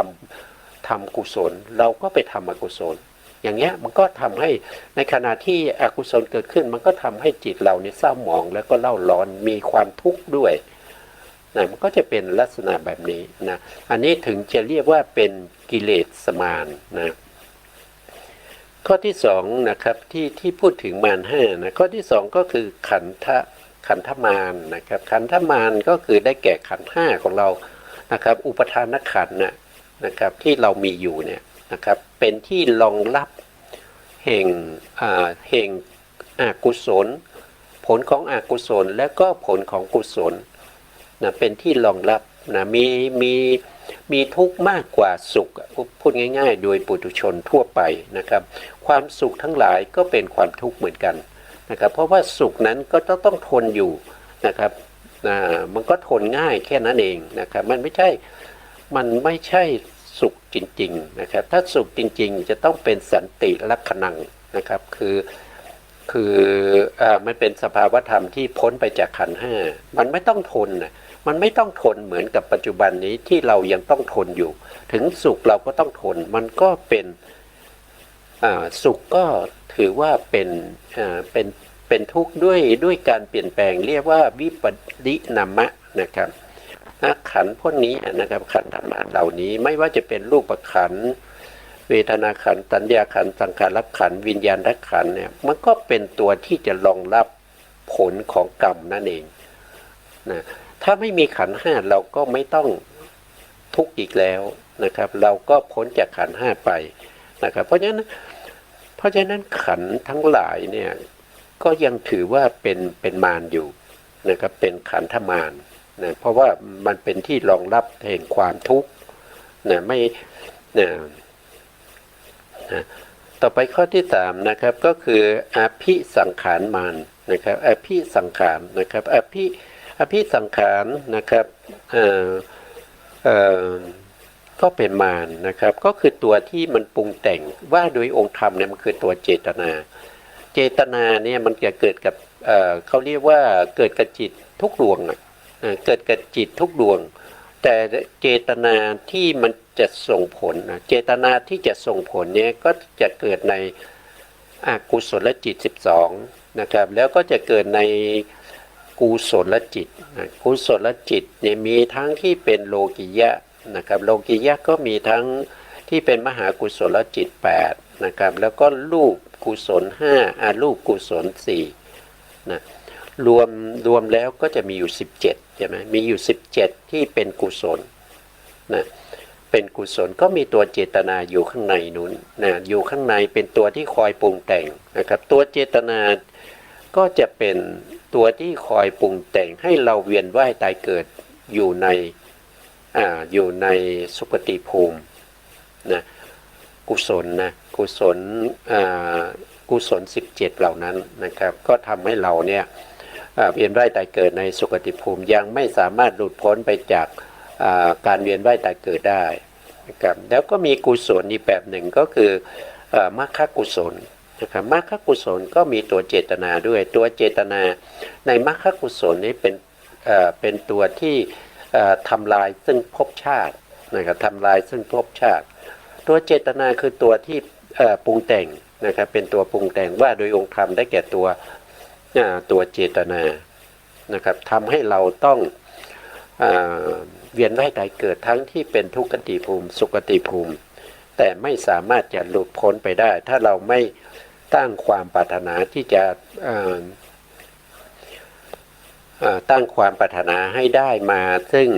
ำกุศลเราก็ไปทำอกุศลอย่างเงี้ยมันก็ทำให้ในขณะที่อกุศลเกิดขึ้นมันก็ทำให้จิตเราเนี่ยเศร้าหมองแล้วก็เล่าร้อนมีความทุกข์ด้วยนะมันก็จะเป็นลักษณะแบบนี้นะอันนี้ถึงจะเรียกว่าเป็นกิเลสมารนะข้อที่สองนะครับที่พูดถึงมารห้านะข้อที่สองก็คือขันธมารนะครับขันธมารก็คือได้แก่ขันธ์ห้าของเรานะครับอุปทานขันธ์นะครับที่เรามีอยู่เนี่ยนะครับเป็นที่รองรับแห่งอกุศลผลของอกุศลและก็ผลของกุศลนะเป็นที่รองรับนะมีทุกข์มากกว่าสุขพูดง่ายๆโดยปุถุชนทั่วไปนะครับความสุขทั้งหลายก็เป็นความทุกข์เหมือนกันนะครับเพราะว่าสุขนั้นก็ต้องทนอยู่นะครับมันก็ทนง่ายแค่นั้นเองนะครับมันไม่ใช่สุขจริงๆนะครับถ้าสุขจริงๆจะต้องเป็นสันติลักขณังนะครับคือมันเป็นสภาวธรรมที่พ้นไปจากขันธ์ห้ามันไม่ต้องทนนะมันไม่ต้องทนเหมือนกับปัจจุบันนี้ที่เรายังต้องทนอยู่ถึงสุขเราก็ต้องทนมันก็เป็นสุขก็ถือว่าเป็นทุกข์ด้วยการเปลี่ยนแปลงเรียกว่าวิปริณามะนะครับขันธ์พวกนี้นะครับขันธ์ธรรมะเหล่านี้ไม่ว่าจะเป็นรูปขันธ์เวทนาขันธ์สัญญาขันธ์สังขารขันธ์วิญญาณขันธ์เนี่ยมันก็เป็นตัวที่จะรองรับผลของกรรมนั่นเองนะถ้าไม่มีขันธ์ห้าเราก็ไม่ต้องทุกข์อีกแล้วนะครับเราก็พ้นจากขันธ์ห้าไปนะครับเพราะฉะนั้นขันธ์ทั้งหลายเนี่ยก็ยังถือว่าเป็นมารอยู่นะครับเป็นขันธมารนะเพราะว่ามันเป็นที่รองรับแห่งความทุกข์นะไม่นะต่อไปข้อที่สามนะครับก็คืออภิสังขารมารนะครับอภิสังขารนะครับอภิสังขารนะครับก็เป็นมารนะครับก็คือตัวที่มันปรุงแต่งว่าโดยองค์ธรรมเนี่ยมันคือตัวเจตนาเนี่ยมันจะเกิดกับเขาเรียกว่าเกิดกับจิตทุกดวงเกิดกับจิตทุกดวงแต่เจตนาที่มันจะส่งผลเจตนาที่จะส่งผลเนี่ยก็จะเกิดในอกุศลจิต12นะครับแล้วก็จะเกิดในกุศลจิตกุศลจิตเนี่ยมีทั้งที่เป็นโลกิยะนะครับโลกิยะก็มีทั้งที่เป็นมหากุศลจิต8นะครับแล้วก็รูปกุศล5รูปกุศล4นะรวมแล้วก็จะมีอยู่17ใช่ไหมมีอยู่17ที่เป็นกุศลนะเป็นกุศลก็มีตัวเจตนาอยู่ข้างในนู้นนะอยู่ข้างในเป็นตัวที่คอยปรุงแต่งนะครับตัวเจตนาก็จะเป็นตัวที่คอยปรุงแต่งให้เราเวียนว่ายตายเกิดอยู่ในสุคติภูมินะกุศลกุศล17เหล่านั้นนะครับก็ทำให้เราเนี่ยเวียนว่ายตายเกิดในสุคติภูมิยังไม่สามารถหลุดพ้นไปจากการเวียนว่ายตายเกิดได้นะครับแล้วก็มีกุศลอีกแบบหนึ่งก็คือมรรคกุศลนะครับมรรคกุศลก็มีตัวเจตนาด้วยตัวเจตนาในมรรคกุศลนี้เป็นตัวที่ทำลายซึ่งภพชาตินะครับทำลายซึ่งภพชาติ ตัวเจตนาคือตัวที่ปรุงแต่งนะครับเป็นตัวปรุงแต่งว่าโดยองค์ธรรมได้แก่ตัวเจตนานะครับทำให้เราต้องเวียนว่ายตายเกิดทั้งที่เป็นทุกขติภูมิสุขติภูมิแต่ไม่สามารถจะหลุดพ้นไปได้ถ้าเราไม่ตั้งความปรารถนาที่จะตั้งความปรารถนาให้ได้มาซึ่ง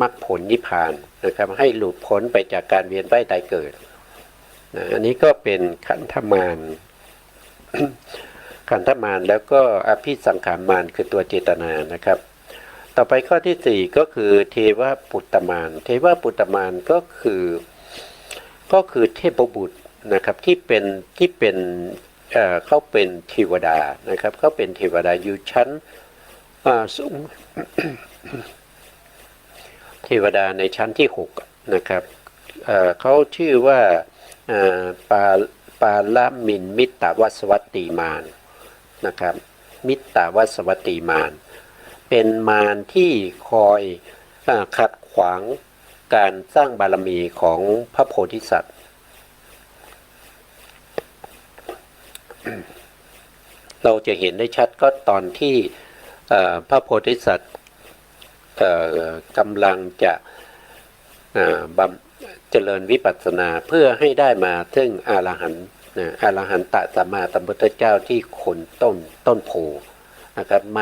มรรคผลนิพพานนะครับให้หลุดพ้นไปจากการเวียนว่ายตายเกิดนะอันนี้ก็เป็นขันธมาร ขันธมารแล้วก็อภิสังขารมารคือตัวเจตนานะครับต่อไปข้อที่สี่ก็คือเทวปุตตมารเทวปุตตมารก็คือเทพบุตรนะครับที่เป็นเขาเป็นเทวดานะครับเขาเป็นเทวดาอยู่ชั้นสูง เทวดาในชั้นที่6นะครับเขาชื่อว่าปาลมินมิตตวัสวัตติมารนะครับมิตตวัสวัตติมารเป็นมารที่คอยขัดขวางการสร้างบารมีของพระโพธิสัตว์เราจะเห็นได้ชัดก็ตอนที่พระโพธิสัตว์กำลังจะเจริญวิปัสสนาเพื่อให้ได้มาซึ่งอรหันต์อรหันตสัมมาสัมพุทธเจ้าที่โคนต้นโพนะครับม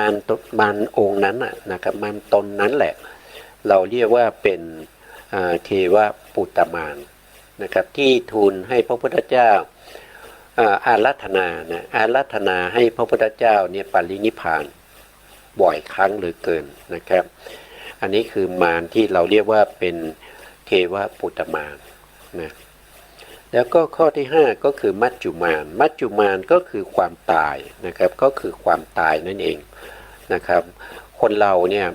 ารองค์นั้นนะครับมารตนนั้นแหละเราเรียกว่าเป็นเทวปุตตมารนะครับที่ทูลให้พระพุทธเจ้าอาราธนาให้พระพุทธเจ้าเนี่ยปรินิพพานบ่อยครั้งเหลือเกินนะครับอันนี้คือมารที่เราเรียกว่าเป็นเทวปุตตมารนะแล้วก็ข้อที่5ก็คือมัจจุมารก็คือความตายนะครับก็คือความตายนั่นเองนะครับคนเราเนี่ย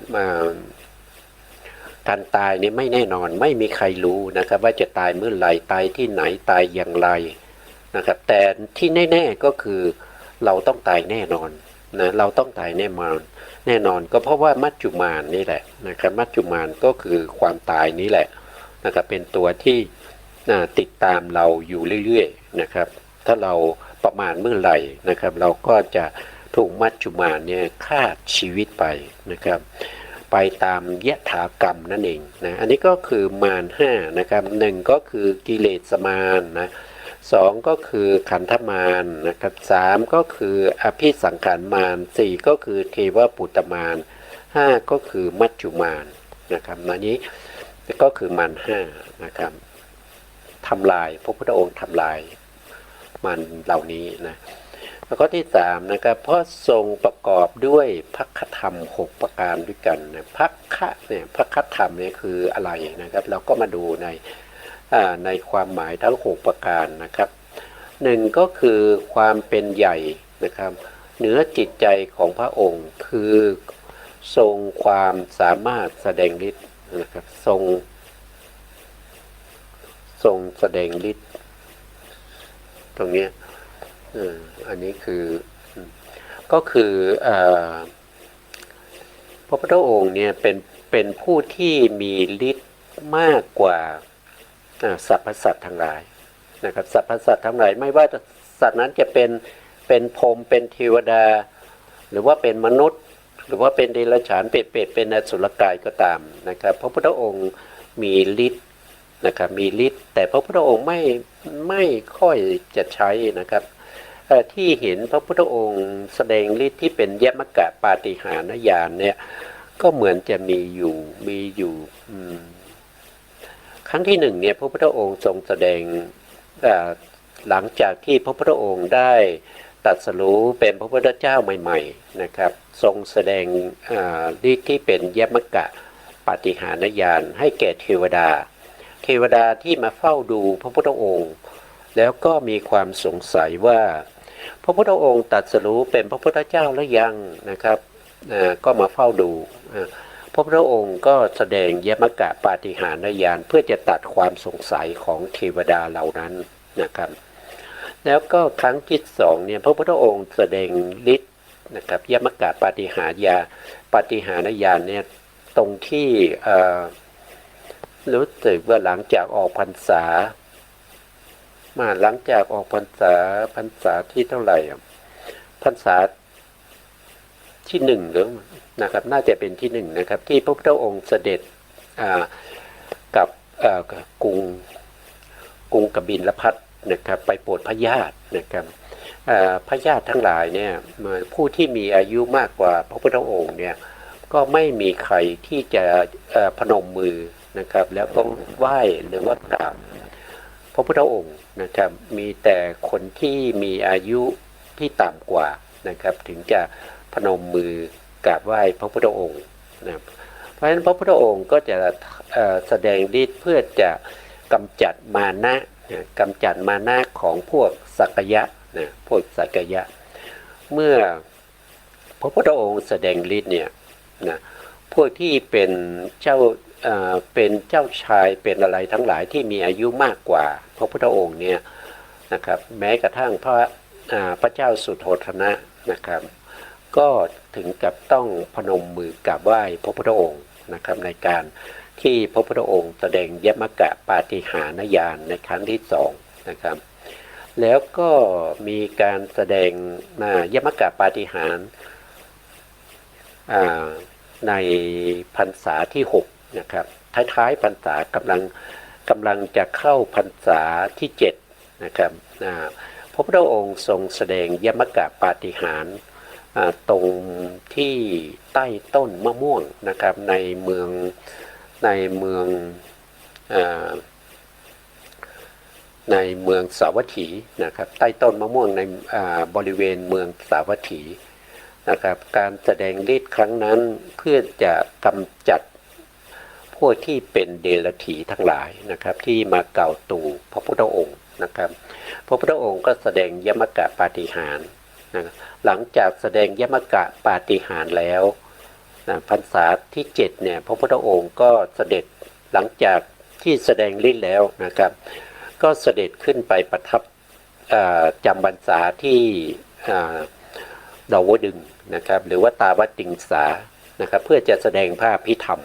การตายเนี่ยไม่แน่นอนไม่มีใครรู้นะครับว่าจะตายเมื่อไหร่ตายที่ไหนตายอย่างไรนะครับแต่ที่แน่ๆก็คือเราต้องตายแน่นอนนะเราต้องตายแน่นอนก็เพราะว่ามัจจุมารนี่แหละนะครับมัจจุมารก็คือความตายนี้แหละนะครับเป็นตัวที่ติดตามเราอยู่เรื่อยๆนะครับถ้าเราประมาทเมื่อไหร่นะครับเราก็จะถูกมัจจุมารเนี่ยฆ่าชีวิตไปนะครับไปตามยถากรรมนั่นเองนะอันนี้ก็คือมาร5นะครับ1ก็คือกิเลสมารนะ2ก็คือขันธมารนะครับ3ก็คืออภิสังขารมาร4ก็คือเทวปุตตมาร5ก็คือมัจจุมารนะครับอันนี้ก็คือมาร5นะครับทำลายพระพุทธองค์ทำลายมันเหล่านี้นะแล้วก็ที่3นะครับเพราะทรงประกอบด้วยภัคธรรม6ประการด้วยกันนะภัคธรรมเนี่ยคืออะไรนะครับเราก็มาดูในความหมายทั้ง6ประการนะครับ1ก็คือความเป็นใหญ่นะครับเหนือจิตใจของพระองค์คือทรงความสามารถแสดงฤทธิ์นะครับทรงแสดงฤทธิ์ตรงนี้อันนี้คือก็คือพระพุทธองค์เนี่ยเป็นผู้ที่มีฤทธิ์มากกว่าสรรพสัตว์ทั้งหลายนะครับสรรพสัตว์ทั้งหลายไม่ว่าสัตว์นั้นจะเป็นพรหมเป็นเทวดาหรือว่าเป็นมนุษย์หรือว่าเป็นเดรัจฉานเป็นอสุรกายก็ตามนะครับพระพุทธองค์มีฤทธิ์นะครับมีฤทธิ์แต่พระพุทธองค์ไม่ค่อยจะใช้นะครับที่เห็นพระพุทธองค์แสดงฤทธิ์ที่เป็นยมกะปาฏิหาริย์ญาณเนี่ยก็เหมือนจะมีอยู่ครั้งที่1เนี่ยพระพุทธองค์ทรงแสดงหลังจากที่พระพุทธองค์ได้ตรัสรู้เป็นพระพุทธเจ้าใหม่ๆนะครับทรงแสดงฤทธิ์ที่เป็นยมกะปาฏิหาริย์ญาณให้แก่เทวดาที่มาเฝ้าดูพระพุทธองค์แล้วก็มีความสงสัยว่าพระพุทธองค์ตรัสรู้เป็นพระพุทธเจ้าหรือยังนะครับก็มาเฝ้าดูพระพุทธองค์ก็แสดงยมกะปาฏิหาริย์ญาณเพื่อจะตัดความสงสัยของเทวดาเหล่านั้นนะครับแล้วก็ครั้งที่2เนี่ยพระพุทธองค์แสดงฤทธิ์นะครับยมกะปาฏิหาริย์ญาณเนี่ยตรงที่ รู้สึกว่าหลังจากออกพรรษามาหลังจากออกพรรษาที่เท่าไหร่พรรษาที่หนึ่งหรือนะครับน่าจะเป็นที่หนึ่งนะครับที่พระพุทธองค์เสด็จกับกรุงกบิลพัสนะครับไปโปรดพระญาตินะครับพระญาติทั้งหลายเนี่ยผู้ที่มีอายุมากกว่าพระพุทธองค์เนี่ยก็ไม่มีใครที่จะพนมมือนะครับแล้วก็ไหว้หรือว่ากราบพระพุทธองค์นะครับมีแต่คนที่มีอายุที่ต่ำกว่านะครับถึงจะพนมมือกราบไหว้พระพุทธองค์นะเพราะฉะนั้นพระพุทธองค์ก็จะแสดงฤทธิ์เพื่อจะกำจัดมานะของพวกสักยะนะพวกสักยะเมื่อพระพุทธองค์แสดงฤทธิ์เนี่ยนะพวกที่เป็นเจ้าชายเป็นอะไรทั้งหลายที่มีอายุมากกว่าพระพุทธองค์เนี่ยนะครับแม้กระทั่งพระเจ้าสุโธทนะนะครับก็ถึงกับต้องพนมมือกราบไหว้พระพุทธองค์นะครับในการที่พระพุทธองค์แสดงยมกะปาฏิหาริยานในครั้งที่สองนะครับแล้วก็มีการแสดงยมกะปาฏิหาริย์ในพรรษาที่6นะครับท้ายๆพรรษากำลังจะเข้าพรรษาที่7นะครับพระพุทธองค์ทรงแสดงยมกะปาฏิหาริย์ตรงที่ใต้ต้นมะม่วงนะครับในเมืองสาวัตถีนะครับใต้ต้นมะม่วงในบริเวณเมืองสาวัตถีนะครับการแสดงฤทธิ์ครั้งนั้นเพื่อจะกำจัดพวกที่เป็นเดรัจฉีทั้งหลายนะครับที่มากล่าวตู่พระพุทธองค์นะครับพระพุทธองค์ก็แสดงยมกะปาฏิหาริย์นะหลังจากแสดงยมกะปาฏิหาริย์แล้วพรรษาที่7เนี่ยพระพุทธองค์ก็เสด็จหลังจากที่แสดงฤทธิ์แล้วนะครับก็เสด็จขึ้นไปประทับจำพรรษาที่ดาวดึงส์นะครับหรือว่าตาวติงสานะครับเพื่อจะแสดงพระอภิธรรม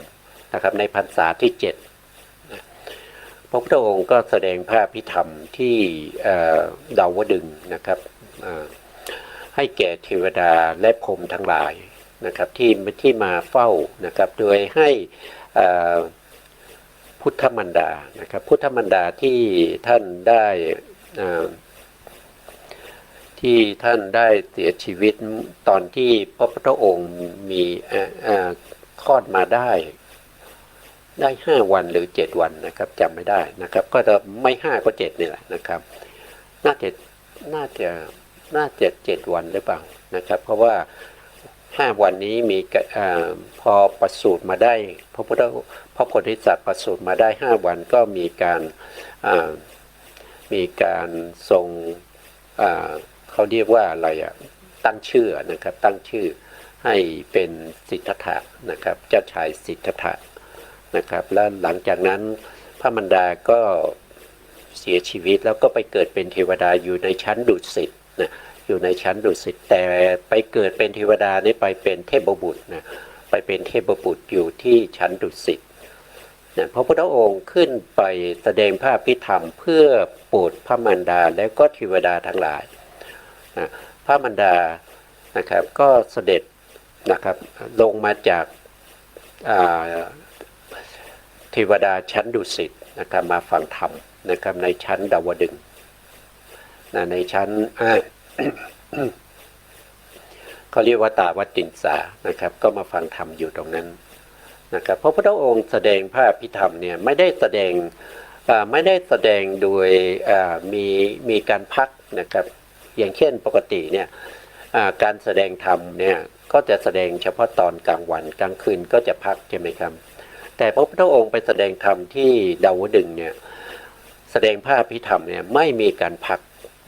นะครับในพรรษาที่7พระพุทธองค์ก็แสดงพระอภิธรรมที่ดาวดึงส์นะครับให้แก่เทวดาและพรหมทั้งหลายนะครับที่มาเฝ้านะครับโดยให้พุทธมันดานะครับพุทธมันดาที่ท่านได้เสียชีวิตตอนที่พระพุทธองค์มีคลอดมาได้5 วันหรือ7 วันนะครับจำไม่ได้นะครับก็จะไม่5ก็7นี่แหละนะครับน่าจะ7 วันหรือเปล่านะครับเพราะว่า5 วันนี้มีพอประสูติมาได้พระโพธิสัตว์ประสูติมาได้5 วันก็มีการทรงเขาเรียกว่าอะไรตั้งชื่อนะครับตั้งชื่อให้เป็นสิทธัตถะนะครับเจ้าชายสิทธัตถะนะครับแล้วหลังจากนั้นพระมารดาก็เสียชีวิตแล้วก็ไปเกิดเป็นเทวดาอยู่ในชั้นดุสิตนะอยู่ในชั้นดุสิตแต่ไปเกิดเป็นเทวดานี่ไปเป็นเทพบุตรนะไปเป็นเทพบุตรอยู่ที่ชั้นดุสิตนะพระพุทธองค์ขึ้นไปแสดงพระอภิธรรมเพื่อโปรดพระมารดาและก็เทวดาทั้งหลายนะพระมารดานะครับก็เสด็จนะครับลงมาจากเทวดาชั้นดุสิตนะครับมาฟังธรรมนะครับในชั้นดาวดึงส์นะในชั้นเขาเรียกว่าตาวติงสานะครับก็มาฟังธรรมอยู่ตรงนั้นนะครับพระพุทธองค์แสดงพระอภิธรรมเนี่ยไม่ได้แสดงโดยมีการพักนะครับอย่างเช่นปกติเนี่ยการแสดงธรรมเนี่ยก็จะแสดงเฉพาะตอนกลางวันกลางคืนก็จะพักใช่ไหมครับแต่พระพุทธองค์ไปแสดงธรรมที่ดาวดึงส์เนี่ยแสดงพระอภิธรรมเนี่ยไม่มีการพัก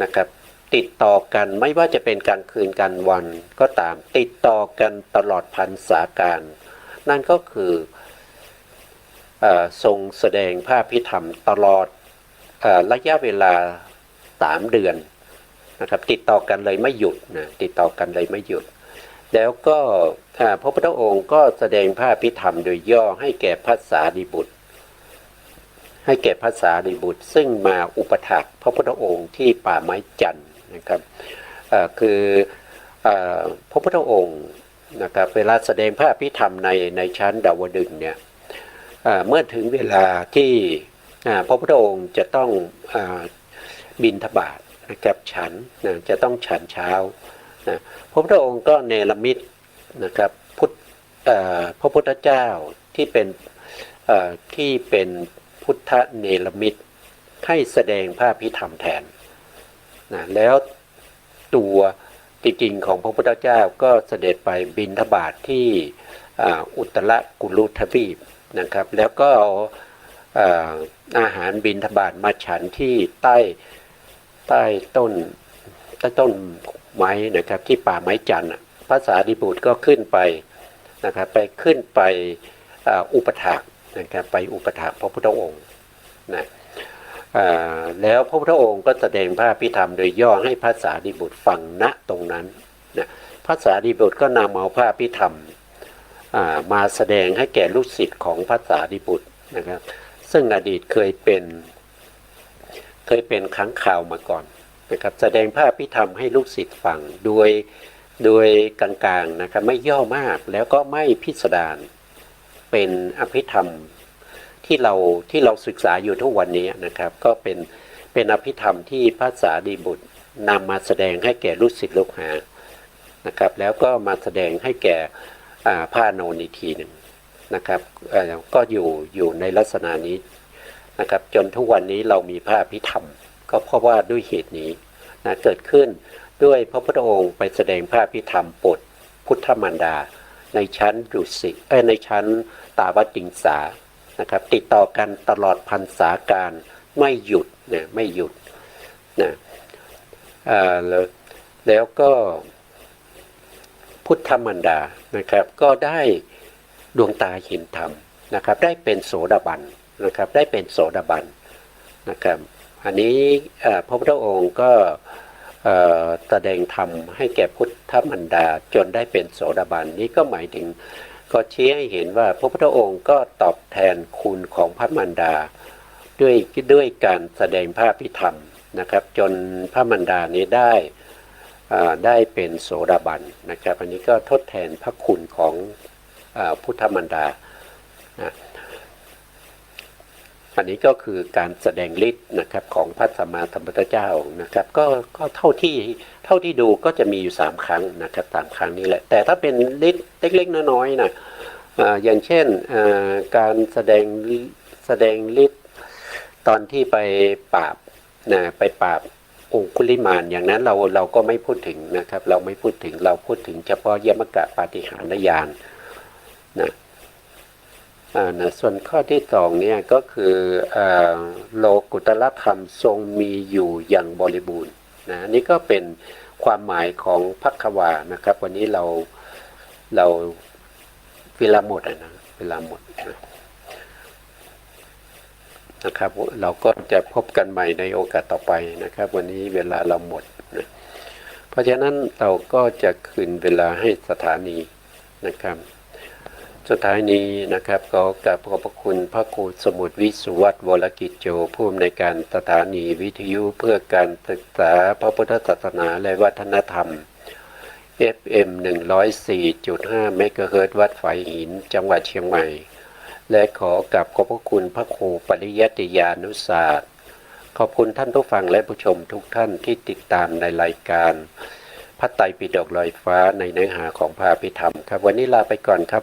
นะครับติดต่อกันไม่ว่าจะเป็นกลางคืนกลางวันก็ตามติดต่อกันตลอดพรรษาการนั่นก็คือทรงแสดงพระอภิธรรมตลอดระยะเวลา3 เดือนนะครับติดต่อกันเลยไม่หยุดนะติดต่อกันเลยไม่หยุดแล้วก็พระพุทธองค์ก็แสดงพระอภิธรรมโดยย่อให้แก่พระสารีบุตร ให้แก่พระสารีบุตรซึ่งมาอุปถัมภ์พระพุทธองค์ที่ป่าไม้จันทร์นะครับคือพระพุทธองค์นะครับเวลาแสดงพระอภิธรรมในชั้นดาวดึงส์เนี่ยเมื่อถึงเวลาที่พระพุทธองค์จะต้องบิณฑบาตนะครับฉันจะต้องฉันเช้านะพระพุทธองค์ก็เนรมิตนะครับพระพุทธเจ้าที่เป็นพุทธเนรมิตให้แสดงพระอภิธรรมแทนนะแล้วตัวจริงๆของพระพุทธเจ้าก็เสด็จไปบิณฑบาตที่อุตรกุลุทวีปนะครับแล้วก็เอาอาหารบิณฑบาตมาฉันที่ใต้ต้นไม้นะครับที่ป่าไม้จันทร์พระสารีบุตรก็ขึ้นไปนะครับขึ้นไปอุปถากนะครับไปอุปถากพระพุทธองค์นะแล้วพระพุทธองค์ก็แสดงพระอภิธรรมโดยย่อให้พระสารีบุตรฟังณตรงนั้นนะพระสารีบุตรก็นำเอาพระอภิธรรมมาแสดงให้แก่ลูกศิษย์ของพระสารีบุตรนะครับซึ่งอดีตเคยเป็นครั้งคราวมาก่อนนะครับแสดงพระอภิธรรมให้ลูกศิษย์ฟังโดยกลางๆนะครับไม่ย่อมากแล้วก็ไม่พิสดารเป็นอภิธรรมที่เราศึกษาอยู่ทุกวันนี้นะครับก็เป็นอภิธรรมที่พระสารีบุตรนำมาแสดงให้แก่ลูกศิษย์ลูกหานะครับแล้วก็มาแสดงให้แก่พระอานนท์อีกทีหนึ่งนะครับก็อยู่ในลักษณะนี้นะครับจนทุกวันนี้เรามีพระอภิธรรมก็เพราะว่าด้วยเหตุนี้นะเกิดขึ้นด้วยพระพุทธองค์ไปแสดงพระอภิธรรมบทพุทธมารดาในชั้นดุสิตในชั้นตาวติงสานะครับติดต่อกันตลอดพรรษาการไม่หยุดนะไม่หยุดนะแล้วก็พุทธมารดานะครับก็ได้ดวงตาเห็นธรรมนะครับได้เป็นโสดาบันนะครับได้เป็นโสดาบันนะครับอันนี้พระพุทธองค์ก็แสดงธรรมให้แก่พุทธมารดาจนได้เป็นโสดาบันนี้ก็หมายถึงก็ชี้ให้เห็นว่าพระพุทธองค์ก็ตอบแทนคุณของพระมารดาด้วยการแสดงพระอภิธรรมนะครับจนพระมารดานี้ได้เป็นโสดาบันนะครับอันนี้ก็ทดแทนพระคุณของพุทธมารดานะอันนี้ก็คือการแสดงฤทธิ์นะครับของพระสัมมาสัมพุทธเจ้านะครับก็เท่าที่ดูก็จะมีอยู่3ครั้งนะครับ3ครั้งนี้แหละแต่ถ้าเป็นฤทธิ์เล็กๆน้อยๆนะอย่างเช่นการแสดงฤทธิ์ตอนที่ไปปราบองคุลิมานอย่างนั้นเราก็ไม่พูดถึงนะครับเราไม่พูดถึงเราพูดถึงเฉพาะยมกะปาฏิหาริยานนะส่วนข้อที่2เนี่ยก็คือโลกุตละธรรมทรงมีอยู่อย่างบริบูรณ์นะนี่ก็เป็นความหมายของภักขวานะครับวันนี้เราเวลาหมดนะเวลาหมดนะครับเราก็จะพบกันใหม่ในโอกาสต่อไปนะครับวันนี้เวลาเราหมดนะเพราะฉะนั้นเราก็จะคืนเวลาให้สถานีนะครับสุดท้ายนี้นะครับก็กราบขอบพระคุณพระครูสมุทรวิสุวัฒน์วรกิจโจผู้อำนวยการสถานีวิทยุเพื่อการศึกษาพระพุทธศาสนาและวัฒนธรรม FM 104.5 เมกะเฮิรตซ์วัดฝายหินจังหวัดเชียงใหม่และขอกราบขอบพระคุณพระครูปริยัติยานุศาสตร์ขอบคุณท่านผู้ฟังและผู้ชมทุกท่านที่ติดตามในรายการพระไตรปิฎกลอยฟ้าในเนื้อหาของพระอภิธรรมครับวันนี้ลาไปก่อนครับ